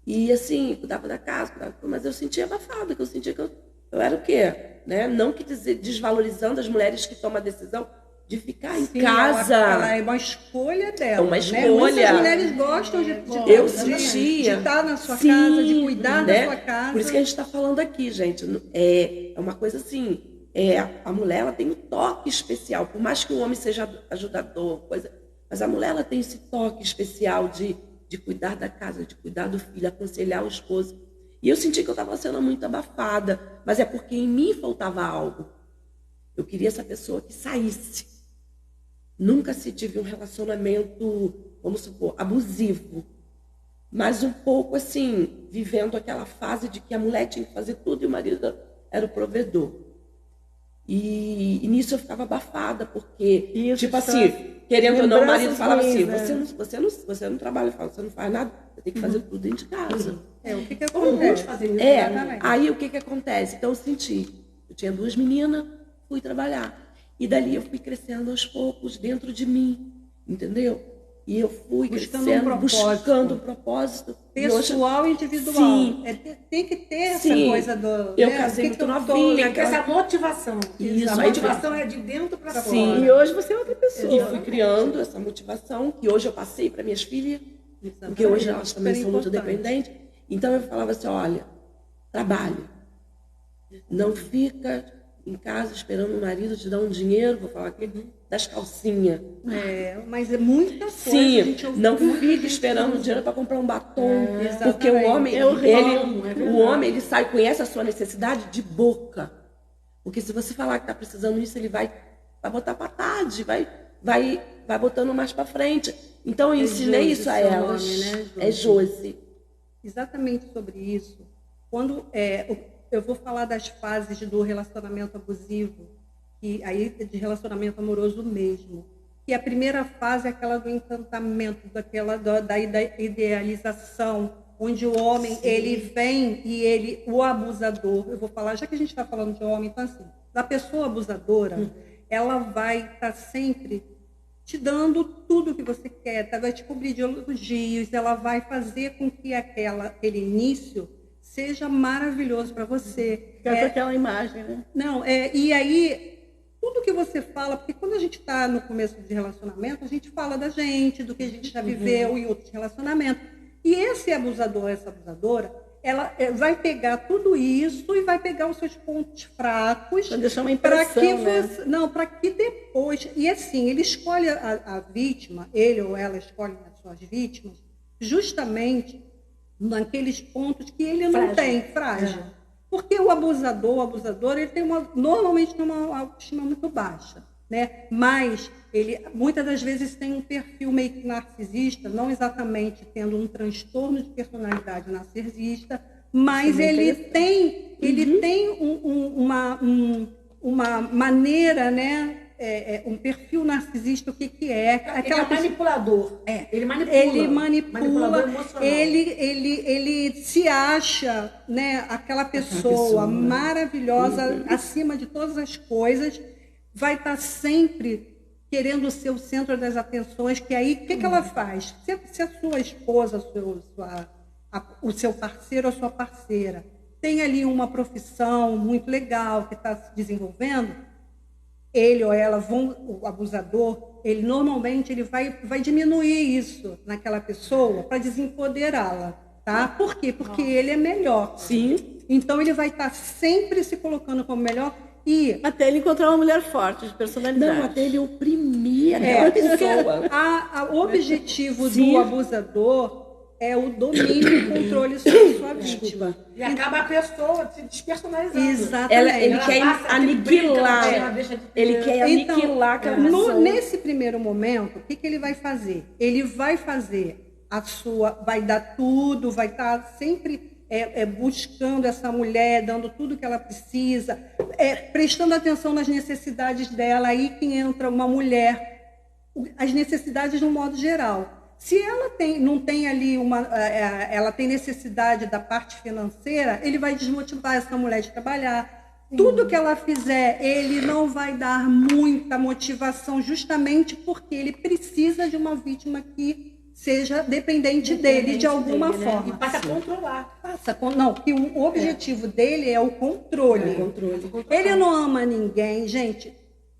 E assim, cuidava da casa, mas eu sentia abafada, que eu sentia que eu era o quê? Né? Não que desvalorizando as mulheres que tomam a decisão de ficar em casa. Ela é uma escolha dela. É uma escolha. Muitas mulheres gostam de estar na sua casa, de cuidar da sua casa. Por isso que a gente está falando aqui, gente. É uma coisa assim, a mulher ela tem um toque especial. Por mais que o homem seja ajudador, mas a mulher ela tem esse toque especial de cuidar da casa, de cuidar do filho, aconselhar o esposo. E eu senti que eu estava sendo muito abafada, mas é porque em mim faltava algo. Eu queria essa pessoa que saísse. Nunca se tive um relacionamento, vamos supor, abusivo. Mas um pouco assim, vivendo aquela fase de que a mulher tinha que fazer tudo e o marido era o provedor. E nisso eu ficava abafada, porque, assim, querendo ou não, o marido falava assim, você não trabalha, você não faz nada, você tem que fazer tudo dentro de casa. O que acontece? Aí o que acontece? Então eu senti, eu tinha 2 meninas, fui trabalhar. E dali eu fui crescendo aos poucos dentro de mim, entendeu? E eu fui buscando um propósito. Pessoal e individual. Sim. Tem que ter essa coisa do... Eu casei muito novinha. Tem que ter essa motivação. Isso. A motivação é de dentro para fora. Sim. E hoje você é outra pessoa. E fui criando essa motivação, que hoje eu passei para minhas filhas, porque hoje elas também são muito dependentes. Então eu falava assim, olha, trabalha. Não fica em casa esperando o marido te dar um dinheiro, vou falar aqui, das calcinhas. Mas é muita coisa. Sim, não fica esperando dinheiro para comprar um batom. Porque o homem, ele sai, conhece a sua necessidade de boca. Porque se você falar que está precisando disso, ele vai botar para tarde, vai botando mais para frente. Então eu ensinei isso a elas. É Josi. Exatamente sobre isso. Quando eu vou falar das fases do relacionamento abusivo, aí de relacionamento amoroso mesmo. E a primeira fase é aquela do encantamento, da idealização, onde o homem ele vem e o abusador, eu vou falar, já que a gente está falando de homem, então assim, a pessoa abusadora, ela vai estar sempre te dando tudo o que você quer, vai te cobrir de elogios, ela vai fazer com que aquele início seja maravilhoso para você. Com aquela imagem, né? Não, e aí, tudo que você fala, porque quando a gente está no começo de relacionamento, a gente fala da gente, do que a gente já viveu em outros relacionamentos. E esse abusador, essa abusadora, ela vai pegar tudo isso e vai pegar os seus pontos fracos. Para deixar uma impressão, para que depois... E assim, ele escolhe a vítima, ele ou ela escolhe as suas vítimas, justamente naqueles pontos que ele não tem, frágil. Porque o abusador, ele tem normalmente uma autoestima muito baixa, né? Mas ele muitas das vezes tem um perfil meio que narcisista, não exatamente tendo um transtorno de personalidade narcisista, mas ele tem uma maneira, né? Um perfil narcisista, o que é? Ele é manipulador. Ele manipula, ele se acha, né, aquela pessoa maravilhosa, acima de todas as coisas, vai estar sempre querendo ser o centro das atenções, que aí, o que ela faz? Se a sua esposa, o seu parceiro ou a sua parceira tem ali uma profissão muito legal que está se desenvolvendo, ele ou ela, o abusador, ele normalmente vai diminuir isso naquela pessoa para desempoderá-la, tá? Por quê? Porque ele é melhor. Sim. Então ele vai estar sempre se colocando como melhor e até ele encontrar uma mulher forte de personalidade. Não, até ele oprimir aquela pessoa. O objetivo do abusador é o domínio e controle sobre sua vítima. E acaba a pessoa se despersonalizando. Exatamente. Ele quer aniquilar. Ele quer aniquilar aquela pessoa. Nesse primeiro momento, o que ele vai fazer? Ele vai fazer vai dar tudo, vai estar sempre buscando essa mulher, dando tudo que ela precisa, prestando atenção nas necessidades dela. Aí que entra uma mulher, as necessidades de um modo geral. Se ela não tem ali ela tem necessidade da parte financeira, ele vai desmotivar essa mulher de trabalhar. Tudo que ela fizer, ele não vai dar muita motivação, justamente porque ele precisa de uma vítima que seja dependente dele de alguma forma. E passa a controlar. Que o objetivo dele é o controle. Ele não ama ninguém, gente.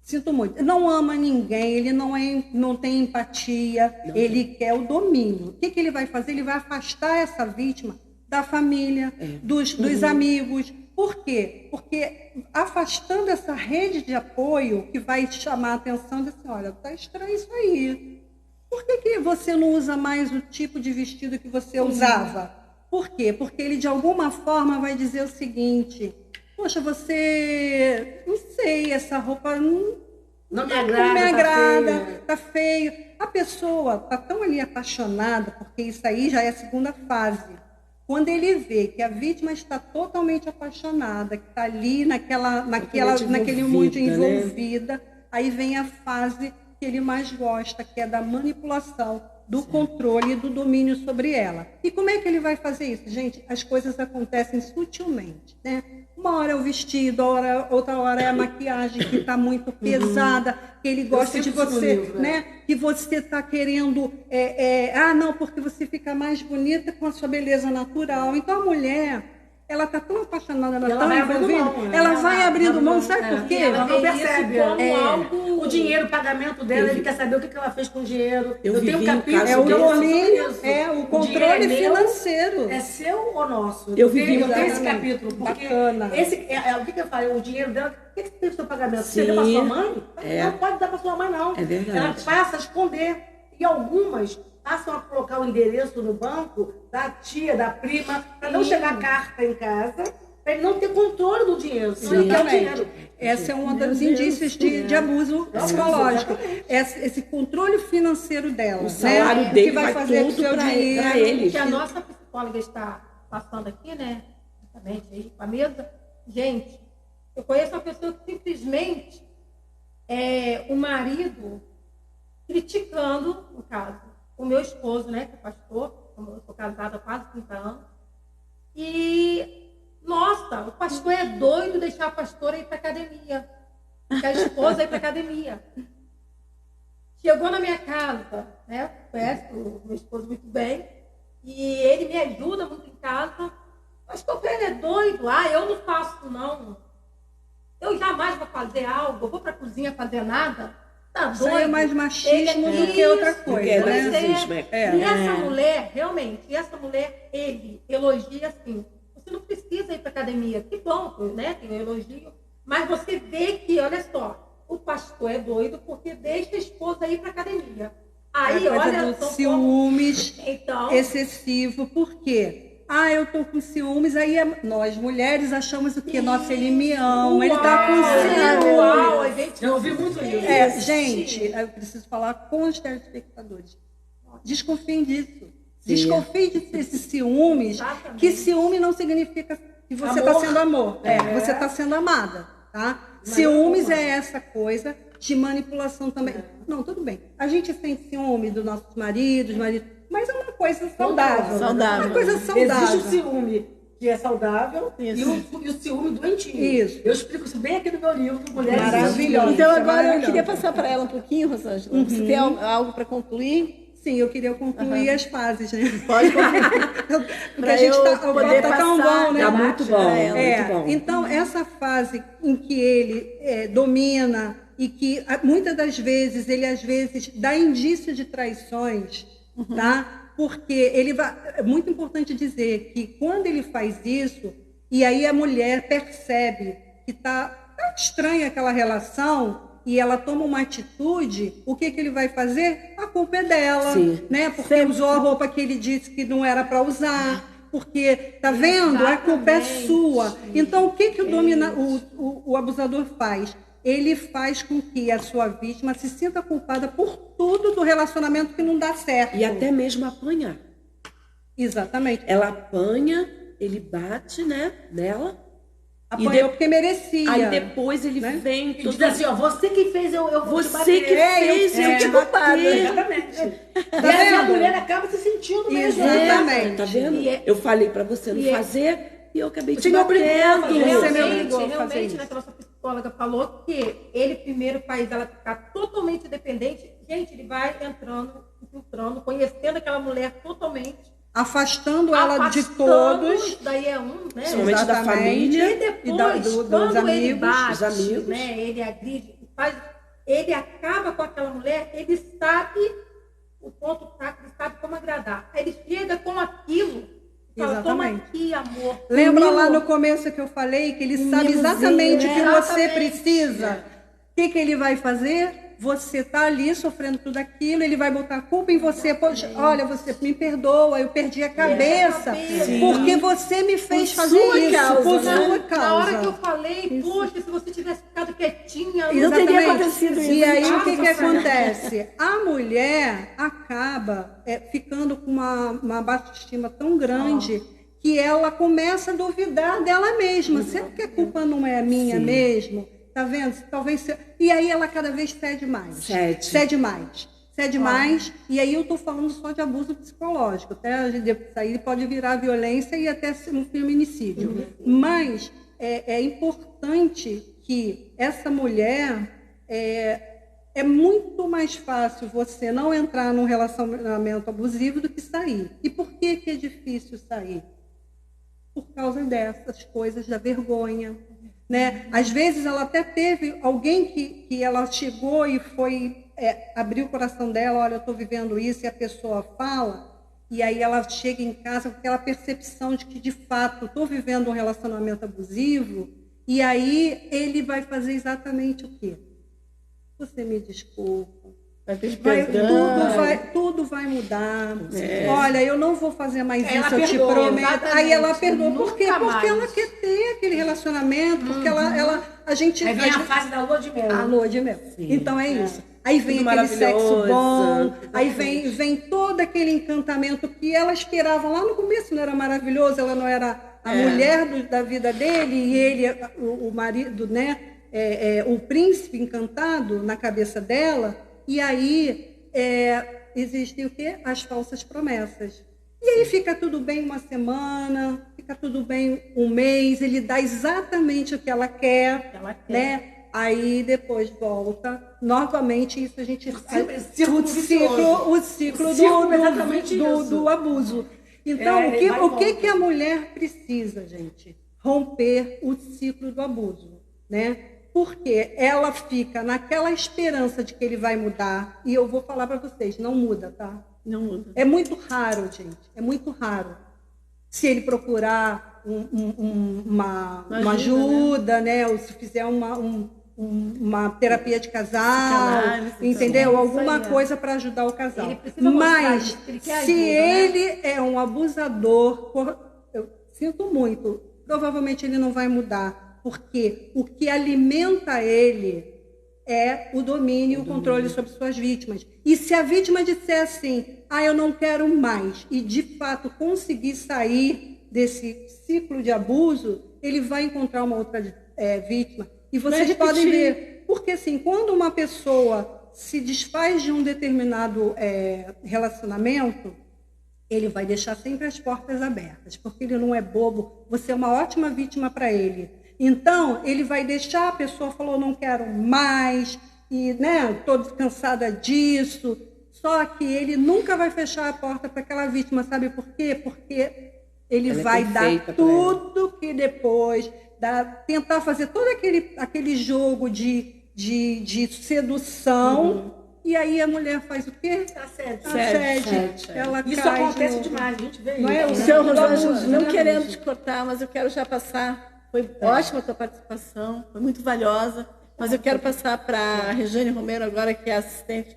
Sinto muito. Não ama ninguém, ele não tem empatia, ele quer o domínio. O que ele vai fazer? Ele vai afastar essa vítima da família, dos amigos. Por quê? Porque afastando essa rede de apoio que vai chamar a atenção de assim, olha, tá estranho isso aí. Por que você não usa mais o tipo de vestido que você usava? Por quê? Porque ele, de alguma forma, vai dizer o seguinte: poxa, você... não sei, essa roupa não me agrada, tá feio. A pessoa tá tão ali apaixonada, porque isso aí já é a segunda fase. Quando ele vê que a vítima está totalmente apaixonada, que está ali naquele mundo envolvida, aí vem a fase que ele mais gosta, que é da manipulação, do controle e do domínio sobre ela. E como é que ele vai fazer isso? Gente, as coisas acontecem sutilmente, né? Uma hora é o vestido, outra hora é a maquiagem que está muito pesada, que ele gosta de você, né? Que você está querendo... não, porque você fica mais bonita com a sua beleza natural. Então, a mulher... ela está tão apaixonada, ela está envolvida, ela vai abrindo mão, sabe por quê? Ela não percebe o dinheiro, o pagamento dela, ele quer saber o que ela fez com o dinheiro. Eu tenho um capítulo, o domínio, o controle financeiro. É seu ou nosso? Eu tenho esse capítulo, porque o que eu falo? O dinheiro dela, o que você fez com o seu pagamento? Você deu para sua mãe? Não pode dar para sua mãe, não. É verdade. Ela passa a esconder. E algumas passam a colocar o endereço no banco da tia, da prima, para não chegar carta em casa, para ele não ter controle do dinheiro. Exatamente. Essa é um dos indícios de abuso psicológico. Esse controle financeiro dela. O salário dele que vai fazer tudo para ele. Que a nossa psicóloga está passando aqui, né? Justamente aí com a mesa. Gente, eu conheço uma pessoa que simplesmente o marido criticando, no caso, o meu esposo, né, que é pastor, como eu sou casada há quase 30 anos, e, nossa, o pastor é doido deixar a pastora ir para academia, que a esposa ir para academia. Chegou na minha casa, né, conhece o meu esposo muito bem, e ele me ajuda muito em casa. Pastor, ele é doido, eu não faço não, eu jamais vou fazer algo, eu vou para a cozinha fazer nada. Tá doido. Isso é mais machismo do que outra coisa, né? E essa mulher, realmente, ele elogia assim, você não precisa ir para academia, que bom, né, tem um elogio, mas você vê que, olha só, o pastor é doido porque deixa a esposa ir para academia. Aí, olha só, ciúmes excessivo, por quê? Eu tô com ciúmes, aí nós mulheres achamos o que? Nossa, ele me ama, ele tá com ciúmes. Eu ouvi muito isso. Gente, eu preciso falar com os telespectadores. Desconfiem disso. Desconfiem desses ciúmes, que ciúme não significa que você está sendo amor. Você está sendo amada, tá? Ciúmes é essa coisa de manipulação também. Não, tudo bem. A gente sente ciúme dos nossos maridos, mas é uma coisa saudável. Uma coisa saudável. Existe o ciúme que é saudável e o ciúme doentio. Isso. Eu explico isso bem aqui no meu livro, Mulheres. Maravilhoso. Então agora eu queria passar para ela um pouquinho, Rosângela. Você tem algo para concluir? Sim, eu queria concluir as fases, né? Pode concluir. Porque a gente está tão bom, né? Tá muito bom, muito bom. Então, essa fase em que ele domina e que muitas das vezes, ele às vezes dá indício de traições, tá? Porque é muito importante dizer que quando ele faz isso, e aí a mulher percebe que tá estranha aquela relação, e ela toma uma atitude, o que ele vai fazer? A culpa é dela, né? Porque usou a roupa que ele disse que não era para usar, porque, tá vendo? Exatamente. A culpa é sua. Então, o que o abusador faz? Ele faz com que a sua vítima se sinta culpada por tudo do relacionamento que não dá certo. E até mesmo apanhar. Exatamente. Ela apanha, ele bate, né, nela. Apanhou porque merecia. Aí depois ele vem... E diz assim, você que fez, eu vou te bater. Você que fez, eu te bater. Exatamente. E aí a mulher acaba se sentindo mesmo. Exatamente. Tá vendo? Eu falei pra você não fazer e eu acabei te batendo. Realmente, né, que a nossa psicóloga falou que ele primeiro faz ela ficar totalmente dependente. Gente, ele vai entrando, infiltrando, conhecendo aquela mulher totalmente. Afastando ela de todos. Daí é né? Principalmente da família. E depois, dos quando amigos, ele bate, dos amigos. Né, ele agride, faz ele acaba com aquela mulher, ele sabe o ponto fraco, ele sabe como agradar. Aí ele chega com aquilo, fala, toma aqui, amor. Lembra lá no começo que eu falei que ele sabe exatamente o que você precisa? O que ele vai fazer? Você está ali sofrendo tudo aquilo, ele vai botar a culpa em você. Poxa, olha, você me perdoa, eu perdi a cabeça, porque você me fez fazer isso, por sua causa. Na hora que eu falei, poxa, se você tivesse ficado quietinha, não teria acontecido isso. E aí o que acontece? A mulher acaba ficando com uma baixa estima tão grande que ela começa a duvidar dela mesma. Será que a culpa não é minha mesmo? Tá vendo? Talvez. E aí ela cada vez cede mais. Cede mais. E aí eu estou falando só de abuso psicológico. Até isso aí pode virar violência e até um feminicídio. Mas é importante que essa mulher. É muito mais fácil você não entrar num relacionamento abusivo do que sair. E por que é difícil sair? Por causa dessas coisas da vergonha. Né? Às vezes ela até teve alguém que ela chegou e foi abriu o coração dela, olha, eu estou vivendo isso, e a pessoa fala, e aí ela chega em casa com aquela percepção de que, de fato, estou vivendo um relacionamento abusivo, e aí ele vai fazer exatamente o quê? Você me desculpa. Tudo vai mudar. Olha, eu não vou fazer mais isso, eu te prometo. Aí ela perdoa. Por quê? Porque ela quer ter aquele relacionamento, porque a gente... Aí vem a fase da lua de mel. A lua de mel. Sim. Então é isso. Aí vem tudo aquele sexo bom, aí vem todo aquele encantamento que ela esperava lá no começo, não era maravilhoso, ela não era a mulher da vida dele, e ele, o marido, né? O príncipe encantado na cabeça dela. E aí existem o quê? As falsas promessas. E aí fica tudo bem uma semana, fica tudo bem um mês, ele dá exatamente o que ela quer, né? Aí depois volta novamente, isso a gente... O ciclo do abuso. Então, o que a mulher precisa, gente? Romper o ciclo do abuso, né? Porque ela fica naquela esperança de que ele vai mudar. E eu vou falar para vocês, não muda, tá? Não muda. É muito raro, gente. É muito raro. Se ele procurar uma ajuda, né? Ou se fizer uma terapia de casal, entendeu? Alguma coisa para ajudar o casal. Mas se ele é um abusador, eu sinto muito, provavelmente ele não vai mudar. Porque o que alimenta ele é o domínio e o controle sobre suas vítimas. E se a vítima disser assim, eu não quero mais, e de fato conseguir sair desse ciclo de abuso, ele vai encontrar uma outra vítima. E vocês podem ver, porque assim, quando uma pessoa se desfaz de um determinado relacionamento, ele vai deixar sempre as portas abertas, porque ele não é bobo, você é uma ótima vítima para ele. Então, ele vai deixar, a pessoa falou, não quero mais, e estou cansada disso. Só que ele nunca vai fechar a porta para aquela vítima, sabe por quê? Porque ele vai dar tudo que depois, tentar fazer todo aquele jogo de sedução, e aí a mulher faz o quê? Assédio. Isso acontece demais, a gente vê isso. Seu Rosângela, não querendo te cortar, mas eu quero já passar. Foi ótima a tua participação, foi muito valiosa, mas eu quero passar para a Regiane Romero agora, que é assistente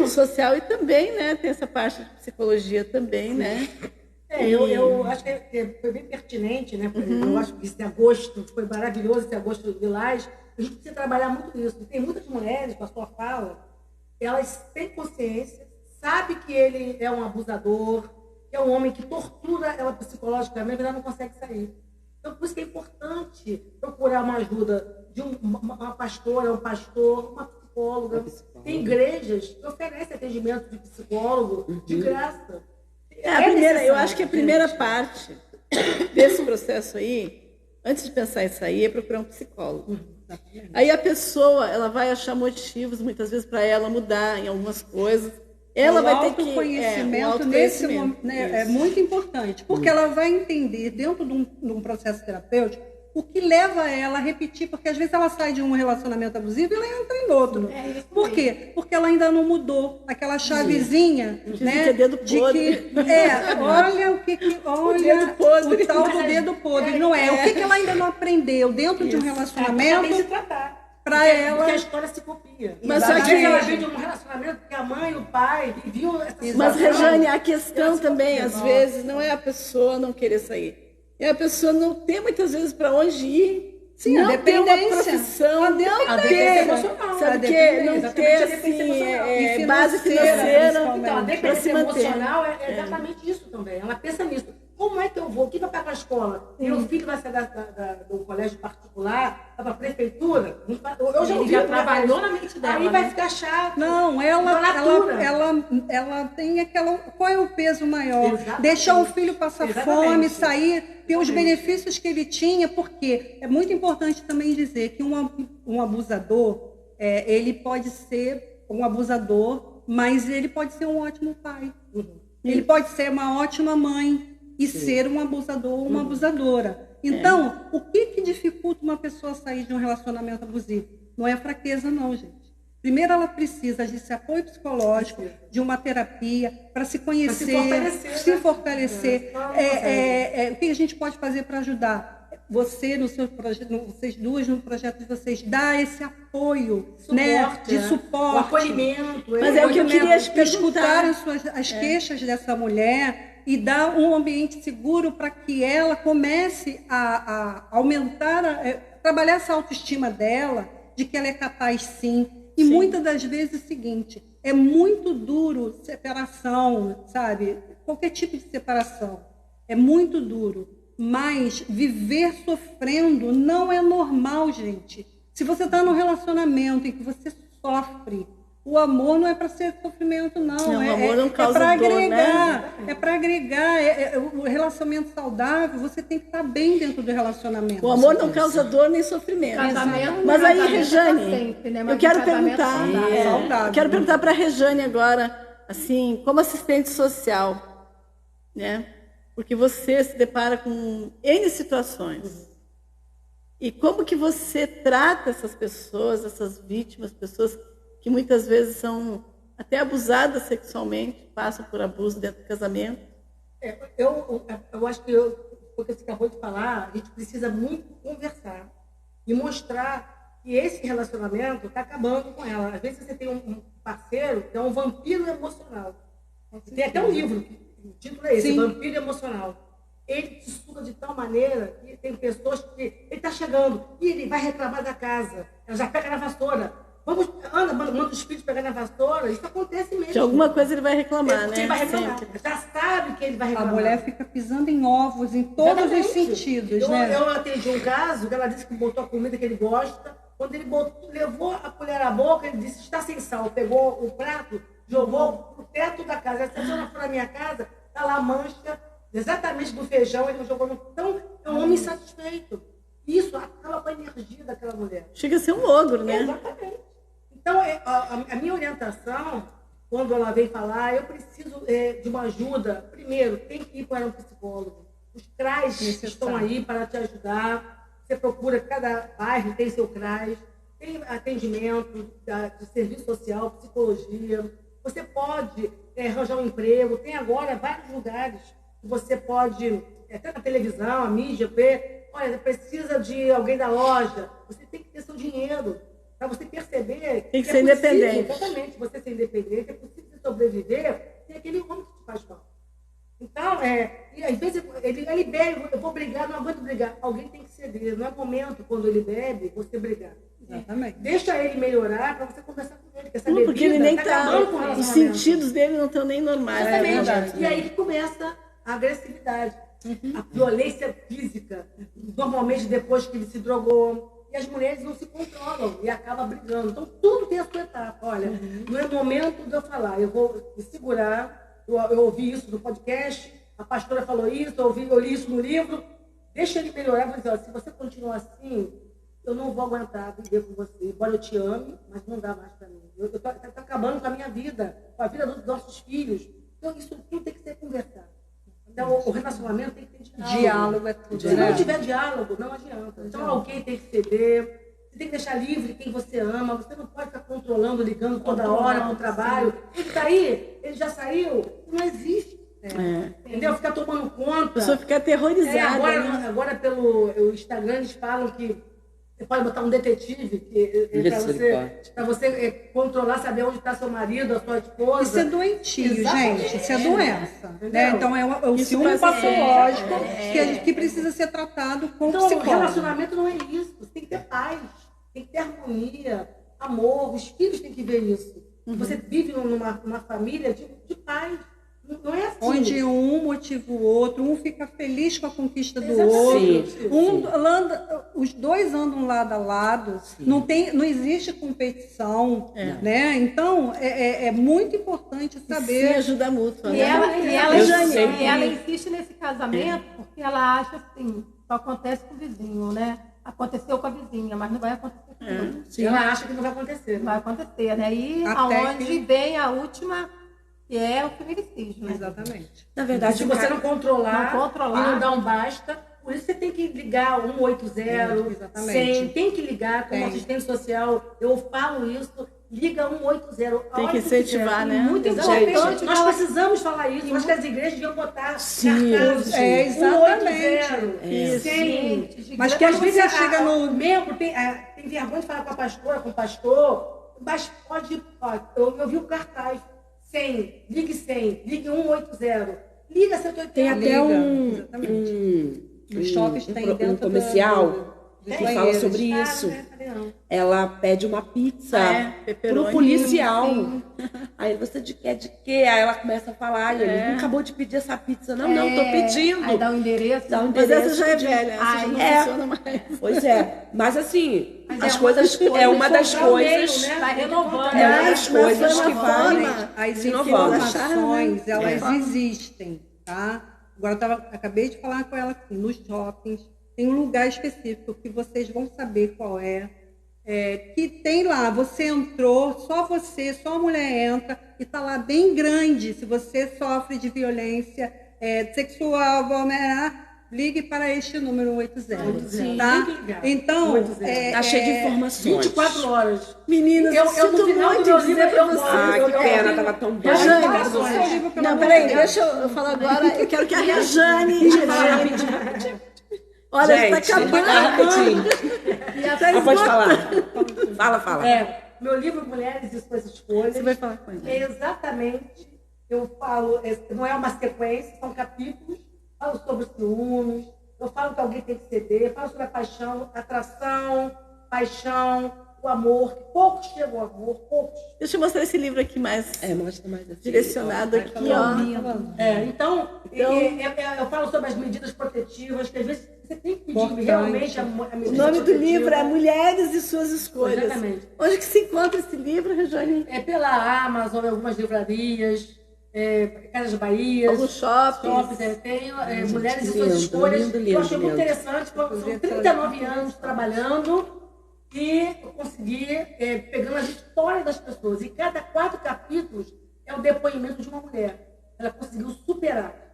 social e também, né, tem essa parte de psicologia também, né? Eu acho que foi bem pertinente, né? Eu acho que esse agosto foi maravilhoso, esse agosto de Lilás. A gente precisa trabalhar muito isso. Tem muitas mulheres, com a sua fala, elas têm consciência, sabem que ele é um abusador, que é um homem que tortura ela psicologicamente, mas ela não consegue sair. Então, por isso que é importante procurar uma ajuda de uma pastora, um pastor, uma psicóloga. Tem igrejas que oferecem atendimento de psicólogo de graça. Eu acho que a primeira parte desse processo aí, antes de pensar em sair, é procurar um psicólogo. Aí a pessoa, ela vai achar motivos, muitas vezes, para ela mudar em algumas coisas. Ela vai ter que... O autoconhecimento é muito importante, porque ela vai entender, dentro de um processo terapêutico, o que leva ela a repetir, porque às vezes ela sai de um relacionamento abusivo e ela entra em outro. Por quê? Porque ela ainda não mudou aquela chavezinha, né? Dedo podre. Olha o que olha o tal do dedo podre, não é? O que ela ainda não aprendeu dentro de um relacionamento para ela. Porque a história se copia. Mas só que ela vem de um relacionamento que a mãe, o pai viviam essa situação. Mas, Rejane, a questão também, às vezes, não é a pessoa não querer sair. É a pessoa não ter muitas vezes para onde ir. Sim, não ter uma profissão, a não ter, emocional, sabe que não ter assim, base financeira então, a para se dependência manter. emocional é exatamente isso também. Ela pensa nisso. Como é que eu vou? Quem vai pagar a escola? Meu filho vai sair do colégio particular, vai para a prefeitura? Eu já ouvi, trabalhou na mente dela. Aí vai ficar chato. Não, ela tem aquela... Qual é o peso maior? Exatamente. Deixar o filho passar fome, sair, ter os benefícios que ele tinha, porque é muito importante também dizer que um abusador, ele pode ser um abusador, mas ele pode ser um ótimo pai. Ele pode ser uma ótima mãe e ser um abusador ou uma abusadora. Então, o que dificulta uma pessoa sair de um relacionamento abusivo? Não é fraqueza, não, gente. Primeiro, ela precisa desse apoio psicológico, de uma terapia, para se conhecer, se fortalecer. O que a gente pode fazer para ajudar? Você, no seu projeto, vocês duas, no projeto de vocês, dar esse apoio, de suporte. O acolhimento. Mas é o que eu queria te escutar as queixas dessa mulher e dar um ambiente seguro para que ela comece a aumentar, trabalhar essa autoestima dela, de que ela é capaz sim. E muitas das vezes é o seguinte, é muito duro separação, sabe? Qualquer tipo de separação. É muito duro. Mas viver sofrendo não é normal, gente. Se você está num relacionamento em que você sofre, o amor não é para ser sofrimento, não. O amor não causa para dor, agregar, né? É para agregar. O relacionamento saudável, você tem que estar bem dentro do relacionamento. O amor não causa dor nem sofrimento. Mas aí, Rejane, sempre, né? eu quero perguntar para a Rejane agora, assim, como assistente social, né? Porque você se depara com N situações. E como que você trata essas pessoas, essas vítimas, pessoas que muitas vezes são até abusadas sexualmente, passam por abuso dentro do casamento? Eu acho que, porque você acabou de falar, a gente precisa muito conversar e mostrar que esse relacionamento está acabando com ela. Às vezes você tem um parceiro que é um vampiro emocional. Tem até um livro, o título é esse, Vampiro Emocional. Ele te suga de tal maneira que tem pessoas que ele está chegando e ele vai reclamar da casa. Ela já pega na vassoura. Manda os filhos pegar na vassoura. Isso acontece mesmo. De alguma coisa ele vai reclamar, né? Ele vai reclamar. Já sabe que ele vai reclamar. A mulher fica pisando em ovos em todos os sentidos, né? Eu atendi um caso que ela disse que botou a comida que ele gosta. Quando ele levou a colher à boca, ele disse, está sem sal. Pegou o prato, jogou pro teto da casa. Se a senhora for na minha casa, está lá a mancha, exatamente do feijão, ele jogou no... Então, é um homem insatisfeito. Isso acaba com a energia daquela mulher. Chega a ser um ogro, né? Exatamente. Então, a minha orientação, quando ela vem falar, eu preciso de uma ajuda. Primeiro, tem que ir para um psicólogo. Os CRAs estão aí para te ajudar. Você procura, cada bairro tem seu CRAs. Tem atendimento de serviço social, psicologia. Você pode arranjar um emprego. Tem agora vários lugares que você pode, até na televisão, a mídia, ver. Olha, precisa de alguém da loja. Você tem que ter seu dinheiro. Para você perceber tem que ser independente. Exatamente, você ser independente, é possível sobreviver sem aquele homem que te faz mal. Então, e às vezes ele bebe, eu vou brigar, não aguento brigar. Alguém tem que ceder. Não é momento, quando ele bebe, você brigar. Exatamente. Deixa ele melhorar para você conversar com ele. Essa bebida, porque ele nem está os sentidos dele não estão nem normais. Exatamente. E aí que começa a agressividade, a violência física. Normalmente depois que ele se drogou. E as mulheres não se controlam e acabam brigando. Então, tudo tem a sua etapa. Olha, não é momento de eu falar. Eu vou me segurar. Eu ouvi isso no podcast, a pastora falou isso, eu li isso no livro. Deixa ele melhorar. Vou dizer, se você continuar assim, eu não vou aguentar viver com você. Embora eu te ame, mas não dá mais para mim. Eu estou acabando com a minha vida, com a vida dos nossos filhos. Então, isso tudo tem que ser conversado. Então, o relacionamento tem que ter Diálogo é tudo. Se não tiver diálogo, não adianta. Então alguém tem que ceder. Você tem que deixar livre quem você ama. Você não pode ficar controlando, ligando toda hora para o trabalho. Ele está aí, ele já saiu. Não existe. Entendeu? Ficar tomando conta. A pessoa fica aterrorizada. Agora pelo Instagram, eles falam que você pode botar um detetive para você controlar, saber onde está seu marido, a sua esposa. Isso é doentio, gente. Isso é doença. Né? Então é o ciúme patológico que precisa ser tratado com psicólogo. Relacionamento não é isso. Você tem que ter paz, tem que ter harmonia, amor. Os filhos têm que ver isso. Você vive numa família de paz. Não é assim. Onde um motiva o outro, um fica feliz com a conquista do outro, os dois andam lado a lado, não existe competição, né? Então é muito importante saber. Se ajuda mútua. E ela insiste nesse casamento porque ela acha assim, só acontece com o vizinho, né? Aconteceu com a vizinha, mas não vai acontecer comigo. Ela acha que não vai acontecer. Não vai acontecer, né? E aonde vem a última. Que é o feminicídio, né? Exatamente. Na verdade, se você não controlar e não dar um basta, por isso você tem que ligar 180, 100, tem que ligar como assistente social. Eu falo isso, liga 180. Tem que incentivar, né? Muito importante. Nós precisamos falar isso. Acho que as igrejas deviam botar cartazes. Exatamente. 180. Mas que às vezes chega no membro, tem vergonha de falar com a pastora, com o pastor, mas pode. Eu vi o cartaz. 100, ligue 100, ligue 180, liga 180. Tem até um shoppings tem um comercial que fala sobre isso. Ela pede uma pizza pro policial. Aí você de quê? Aí ela começa a falar, ele não acabou de pedir essa pizza. Não, tô pedindo. Aí dá o endereço. Mas essa já é velha, essa já não funciona mais. Pois é, mas assim, as coisas, é uma das coisas, vai renovando. é uma das coisas que vai as informações, elas existem, tá? Agora acabei de falar com ela aqui, nos shoppings, tem um lugar específico que vocês vão saber qual é, que tem lá, você entrou, só a mulher entra, e está lá bem grande, se você sofre de violência sexual, ligue para este número 180, tá? Então, tá cheio de informações. 24 horas. Meninas, eu sinto muito dizer para você. Que pena, tava tão bom. Não, peraí, deixa eu falar agora. Eu quero que a Rejane... Olha, gente, está acabando. Rapidinho. Pode falar. Fala. Meu livro Mulheres e Suas Escolhas. Você vai falar com ele. Exatamente. Eu falo, não é uma sequência, são capítulos. Falo sobre os ciúmes, eu falo que alguém tem que ceder, eu falo sobre a paixão, atração, paixão, o amor, que poucos chegam ao amor, poucos. Deixa eu mostrar esse livro aqui mais, mostra mais assim, direcionado aqui, ó. Então, eu falo sobre as medidas protetivas, que às vezes você tem que pedir realmente a medida. O nome do livro é Mulheres e Suas Escolhas. Exatamente. Onde que se encontra esse livro, Rejane? Pela Amazon, algumas livrarias. Casas Bahia, alguns shoppings. Tem Mulheres e Suas Escolhas. Eu achei muito interessante, são 39 anos trabalhando e eu consegui pegando as histórias das pessoas. E cada 4 capítulos é o depoimento de uma mulher. Ela conseguiu superar.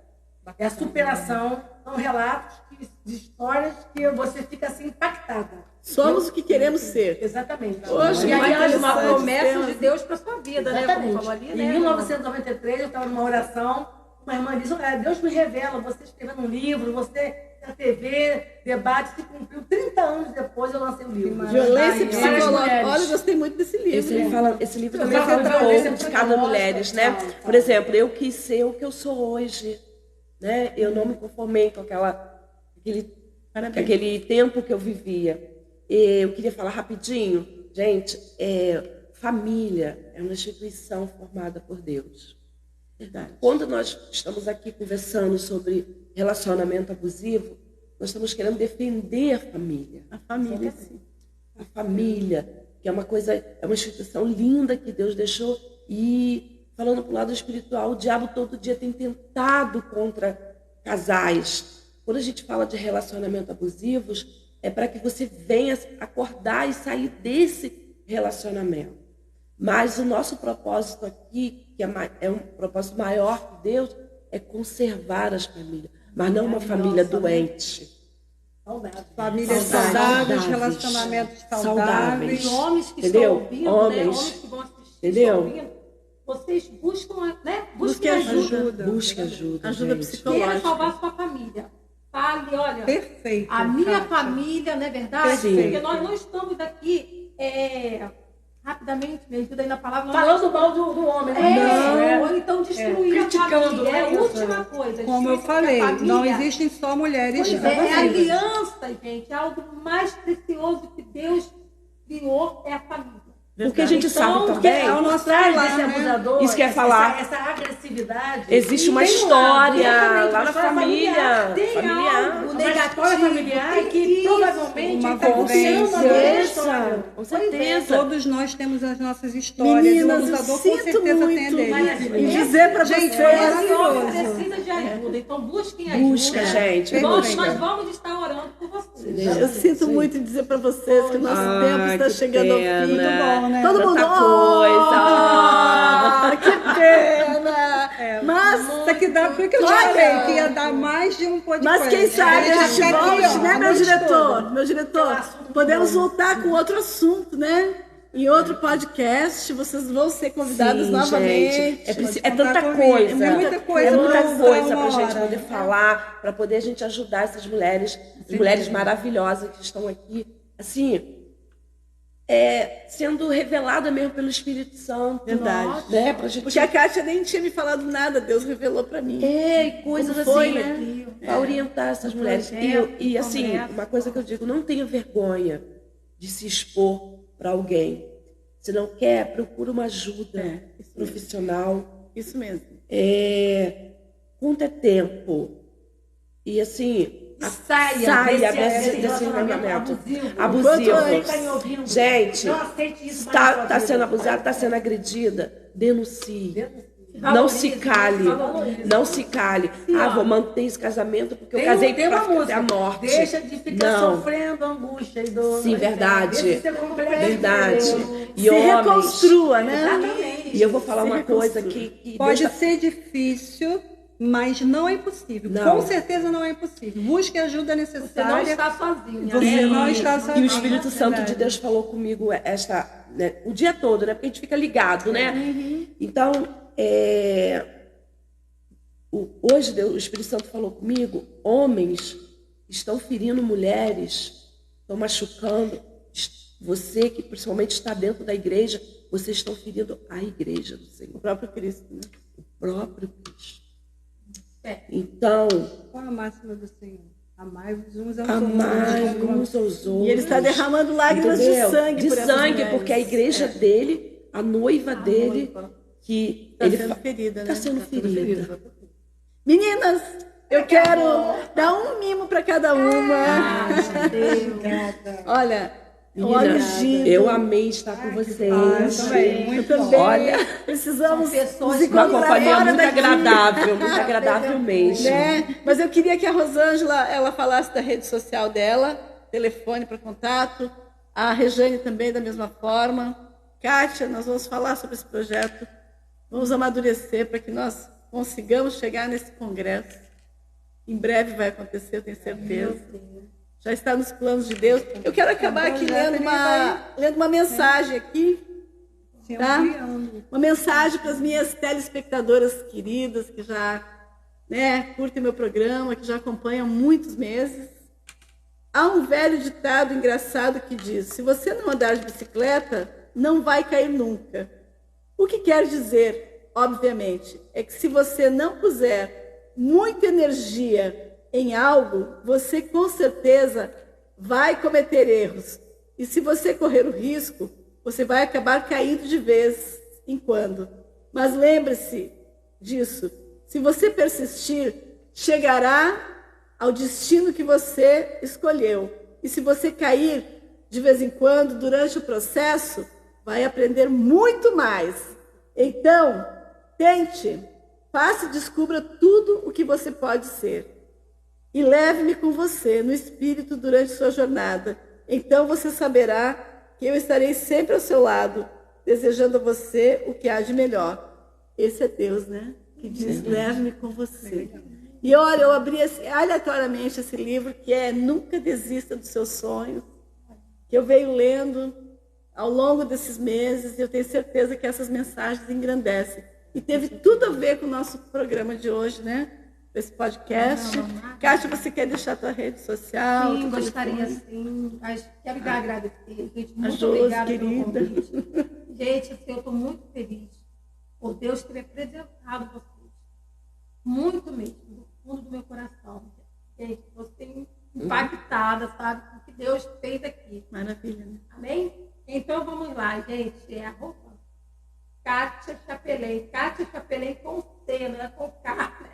É a superação, são relatos de histórias que você fica assim impactada. Somos o que queremos ser. Exatamente. Hoje, aliás, uma promessa de Deus para sua vida, exatamente, né? Como falou ali, em 1993, eu estava numa oração, uma irmã disse, Deus me revela, você escrevendo um livro, você na TV, debate, se cumpriu 30 anos depois, eu lancei o livro. Violência psicológica. Olha, eu gostei muito desse livro. Esse livro também fala um pouco de cada mulher, né? Por exemplo, eu quis ser o que eu sou hoje, né? Eu não me conformei com aquele tempo que eu vivia. Eu queria falar rapidinho, gente, família é uma instituição formada por Deus. Verdade. Quando nós estamos aqui conversando sobre relacionamento abusivo, nós estamos querendo defender a família. A família, sim. A família, que é uma instituição linda que Deus deixou. E falando para o lado espiritual, o diabo todo dia tem tentado contra casais. Quando a gente fala de relacionamento abusivos, é para que você venha acordar e sair desse relacionamento. Mas o nosso propósito aqui, que é um propósito maior que Deus, é conservar as famílias. mas não uma família doente. Famílias saudáveis, relacionamentos saudáveis. Homens que entendeu? estão ouvindo, Homens, né? Homens que vão assistir, entendeu? estão ouvindo, vocês buscam, né? Busque ajuda. Busque ajuda. Ajuda gente. psicológica. Queira salvar sua família. Fale, olha, Perfeito. a minha Kátia. família, não é verdade? Sim. Porque nós não estamos aqui rapidamente, me ajuda aí na palavra. Falando mal do homem, né? Ou então destruir criticando, a família. É a né? última coisa. Como eu destruir falei, a família. não existem só mulheres Pois é abusivas. aliança, gente. É algo mais precioso que Deus criou, é a família. Porque a gente sabe Então, também. é o nosso Traz pilar, desse né? abusador, Isso que eu ia falar. essa agressividade. Existe uma E tem um história lado, lá na familiar. família. Tem Familiar. algo Uma história familiar que Isso, provavelmente uma está puxando a mesma história. Com certeza. Todos nós temos as nossas histórias. Meninas, o eu abusador com sinto certeza tem a muito dele. em dizer para Gente, vocês. é Esse homem maravilhoso. precisa de ajuda, então busquem ajuda. Busca, gente. Nós Busca. vamos estar orando por vocês. Eu sinto muito em dizer para vocês que o nosso tempo está que chegando ao pena. fim. Muito bom, né? Todo mundo, Tanta coisa. que pena! Mas, Isso aqui dá, porque eu te Olha. falei que ia dar mais de um podcast. mas quem sabe a gente fica aqui, volte, ó, né, a meu noite diretor? toda. Meu diretor, podemos voltar com outro assunto, né? Em outro podcast, vocês vão ser convidados Sim, novamente. gente. Pode É tanta contar comigo. coisa. É muita coisa É muita pra coisa uma pra gente hora. poder falar, para poder a gente ajudar essas mulheres, as mulheres maravilhosas que estão aqui, assim, sendo revelada mesmo pelo Espírito Santo. Verdade. Né? Pra gente... Porque a Kátia nem tinha me falado nada, Deus revelou para mim. E coisas Como foi, assim, né? para orientar essas mulheres. E assim, uma coisa que eu digo, não tenha vergonha de se expor para alguém. Se não quer, procura uma ajuda profissional. Isso mesmo. Quanto é tempo? E assim, Saia desse relacionamento abusivo. Quanto tá me ouvindo? Gente, Não aceite isso mais na sua está vida. sendo abusada, está sendo agredida, denuncie. Não Valorize, se cale, valorize. não se cale. Vou manter esse casamento porque eu Tem casei tem uma para música, a morte. Deixa de ficar Não. sofrendo a angústia e dor. Sim, verdade. Deixa de ser complexo. Verdade. E Se homens, reconstrua, né? Exatamente. e eu vou falar Se uma coisa reconstrua. que Pode Deus tá- ser difícil, mas não é impossível. Não. Com certeza não é impossível. Busque a ajuda Você não necessária. está sozinha. Você né? não está E sozinho. o Espírito Santo Verdade. de Deus falou comigo o dia todo, né? Porque a gente fica ligado, né? Então, hoje o Espírito Santo falou comigo, homens estão ferindo mulheres, estão machucando. Você que principalmente está dentro da igreja, vocês estão ferindo a igreja do Senhor. O próprio Cristo, né? O próprio Cristo. É. Então, Qual a máxima do Senhor? Amai-vos uns aos amai outros. uns aos outros. E ele está derramando lágrimas Entendeu? de sangue por essas mulheres. Porque a igreja dele, a noiva dele, que Está ele sendo ferida, né? está sendo ferida. Meninas, eu quero dar um mimo para cada uma. Olha, olha, Gino. Eu amei estar com vocês. Eu também, muito Eu bom. também. Olha, Precisamos pessoas nos com uma encontrar companhia fora muito daqui. agradável mesmo. Né? Mas eu queria que a Rosângela ela falasse da rede social dela, telefone para contato, a Rejane também da mesma forma. Kátia, nós vamos falar sobre esse projeto, vamos amadurecer para que nós consigamos chegar nesse congresso. Em breve vai acontecer, eu tenho certeza. Já está nos planos de Deus. Eu quero acabar aqui lendo uma mensagem aqui. Tá? Uma mensagem para as minhas telespectadoras queridas que já curtem meu programa, que já acompanham há muitos meses. Há um velho ditado engraçado que diz: se você não andar de bicicleta, não vai cair nunca. O que quer dizer, obviamente, é que se você não puser muita energia em algo, você com certeza vai cometer erros. E se você correr o risco, você vai acabar caindo de vez em quando. Mas lembre-se disso. Se você persistir, chegará ao destino que você escolheu. E se você cair de vez em quando durante o processo, vai aprender muito mais. Então, tente, faça e descubra tudo o que você pode ser. E leve-me com você no espírito durante sua jornada. Então você saberá que eu estarei sempre ao seu lado, desejando a você o que há de melhor. Esse é Deus, né? Que diz, leve-me com você. E olha, eu abri aleatoriamente esse livro, que é Nunca Desista dos Seus Sonhos, que eu venho lendo ao longo desses meses, e eu tenho certeza que essas mensagens engrandecem. E teve tudo a ver com o nosso programa de hoje, né? Esse podcast. Kátia, você quer deixar a tua rede social? Sim, gostaria sim. Quero agradecer, gente. Muito Josi, obrigada querida. pelo convite. Gente, assim, eu estou muito feliz por Deus ter apresentado vocês. Muito mesmo, do fundo do meu coração. Gente, você impactada, sabe, com o que Deus fez aqui. Maravilha, né? Amém? Então vamos lá, gente. É a Kátia Chapelin. Kátia Chapelin com C, não é com K, né?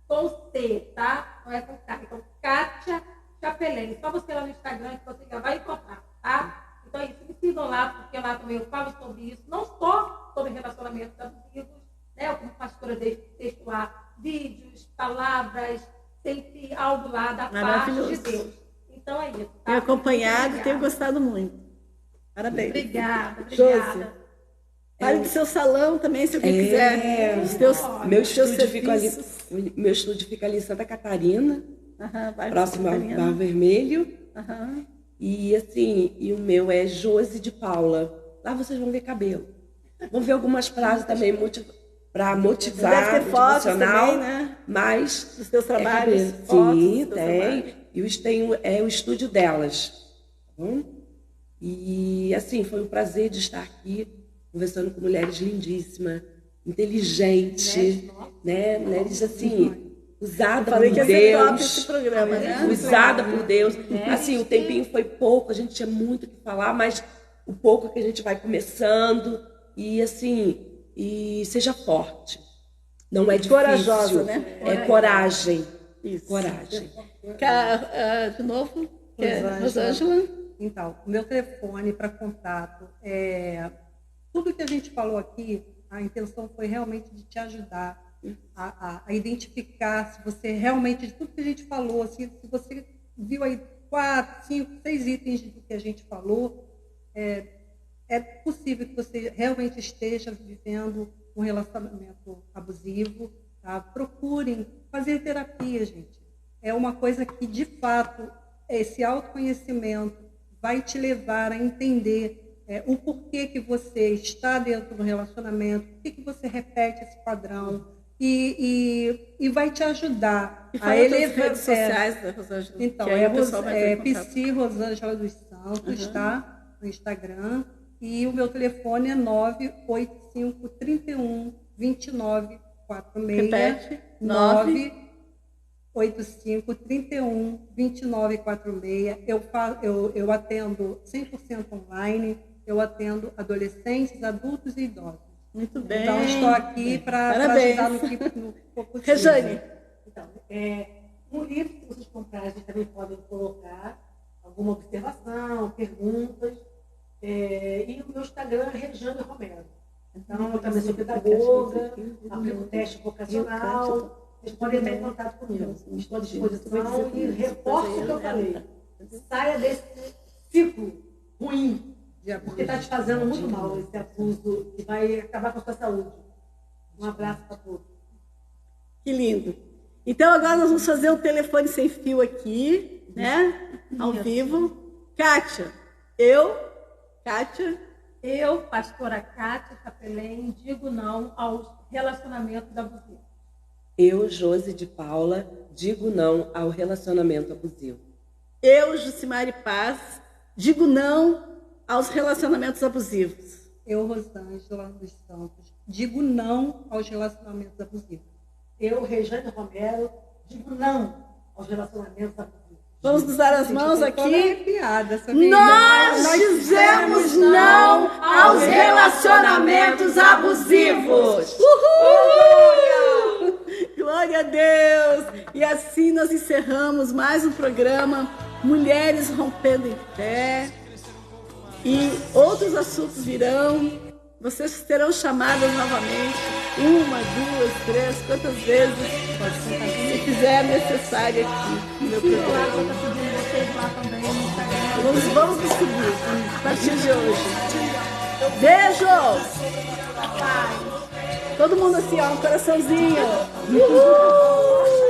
Com C, tá? Não é com K. Então, Kátia Chapelin. Só você lá no Instagram que você já vai encontrar, tá? Então, isso, me sigam lá, porque lá também eu falo sobre isso. Não só sobre relacionamentos abusivos, né? Eu, como pastora, deixo lá vídeos, palavras, sempre algo lá da parte de Deus. Então, é isso. Tá? Tenho acompanhado e tenho gostado muito. Parabéns. Obrigada. Josi, fale do seu salão também, se alguém quiser. Meu estúdio fica ali em Santa Catarina, próximo ao Bar Vermelho. E assim, e o meu é Josi de Paula. Lá vocês vão ver cabelo. Vão ver algumas frases também para motivar, deve ter fotos motivacional, também, né? Mas dos seus trabalhos. Sim, tem. E é o estúdio delas. Tá bom? E assim, foi um prazer de estar aqui conversando com mulheres lindíssimas, inteligentes, né? Mulheres assim, usada por Deus, esse programa, né? usada por Deus. Assim, o tempinho foi pouco, a gente tinha muito o que falar, mas o pouco que a gente vai começando e assim, e seja forte. Não é difícil. Corajosa, né? É coragem. Isso. Coragem. De novo, Rosângela. Então, o meu telefone para contato tudo que a gente falou aqui, a intenção foi realmente de te ajudar a identificar se você realmente, de tudo que a gente falou, se você viu aí 4, 5, 6 itens do que a gente falou, é possível que você realmente esteja vivendo um relacionamento abusivo, tá? Procurem fazer terapia, gente. É uma coisa que, de fato, esse autoconhecimento vai te levar a entender o porquê que você está dentro do relacionamento, por que você repete esse padrão, e vai te ajudar a elevar. As redes sociais da Rosângela. Então, Psi Rosângela dos Santos, tá? No Instagram. E o meu telefone é 985 31 29 46. Repete. 985 31 29 46. Eu atendo 100% online. Eu atendo adolescentes, adultos e idosos. Muito bem. Então, estou aqui para ajudar no que for possível. Rejane. Então, um livro que vocês comprarem, a gente também podem colocar alguma observação, perguntas. E o meu Instagram é Rejane Romero. Então, eu também sou pedagoga, aplico teste vocacional. Vocês podem entrar em contato comigo. Estou à disposição e reforço o que eu falei. Saia desse ciclo ruim, porque está te fazendo muito mal esse abuso que vai acabar com a sua saúde. Um abraço para todos. Que lindo. Então, agora nós vamos fazer um telefone sem fio aqui, né? Ao vivo. Kátia, pastora Kátia Chapelin, digo não aos relacionamentos abusivos. Eu, Josi de Paula, digo não ao relacionamento abusivo. Eu, Jucimari Paz, digo não aos relacionamentos abusivos. Eu, Rosângela dos Santos, digo não aos relacionamentos abusivos. Eu, Rejane Romero, digo não aos relacionamentos abusivos. Vamos nos dar as mãos aqui. Nós dizemos não aos relacionamentos abusivos. Uhul! Glória a Deus! E assim nós encerramos mais um programa Mulheres Rompendo em Fé. E outros assuntos virão. Vocês serão chamadas novamente. 1, 2, 3, quantas vezes se fizer necessário aqui no meu programa. Vamos nos seguir a partir de hoje. Beijos! Todo mundo assim, ó, um coraçãozinho. Uhul!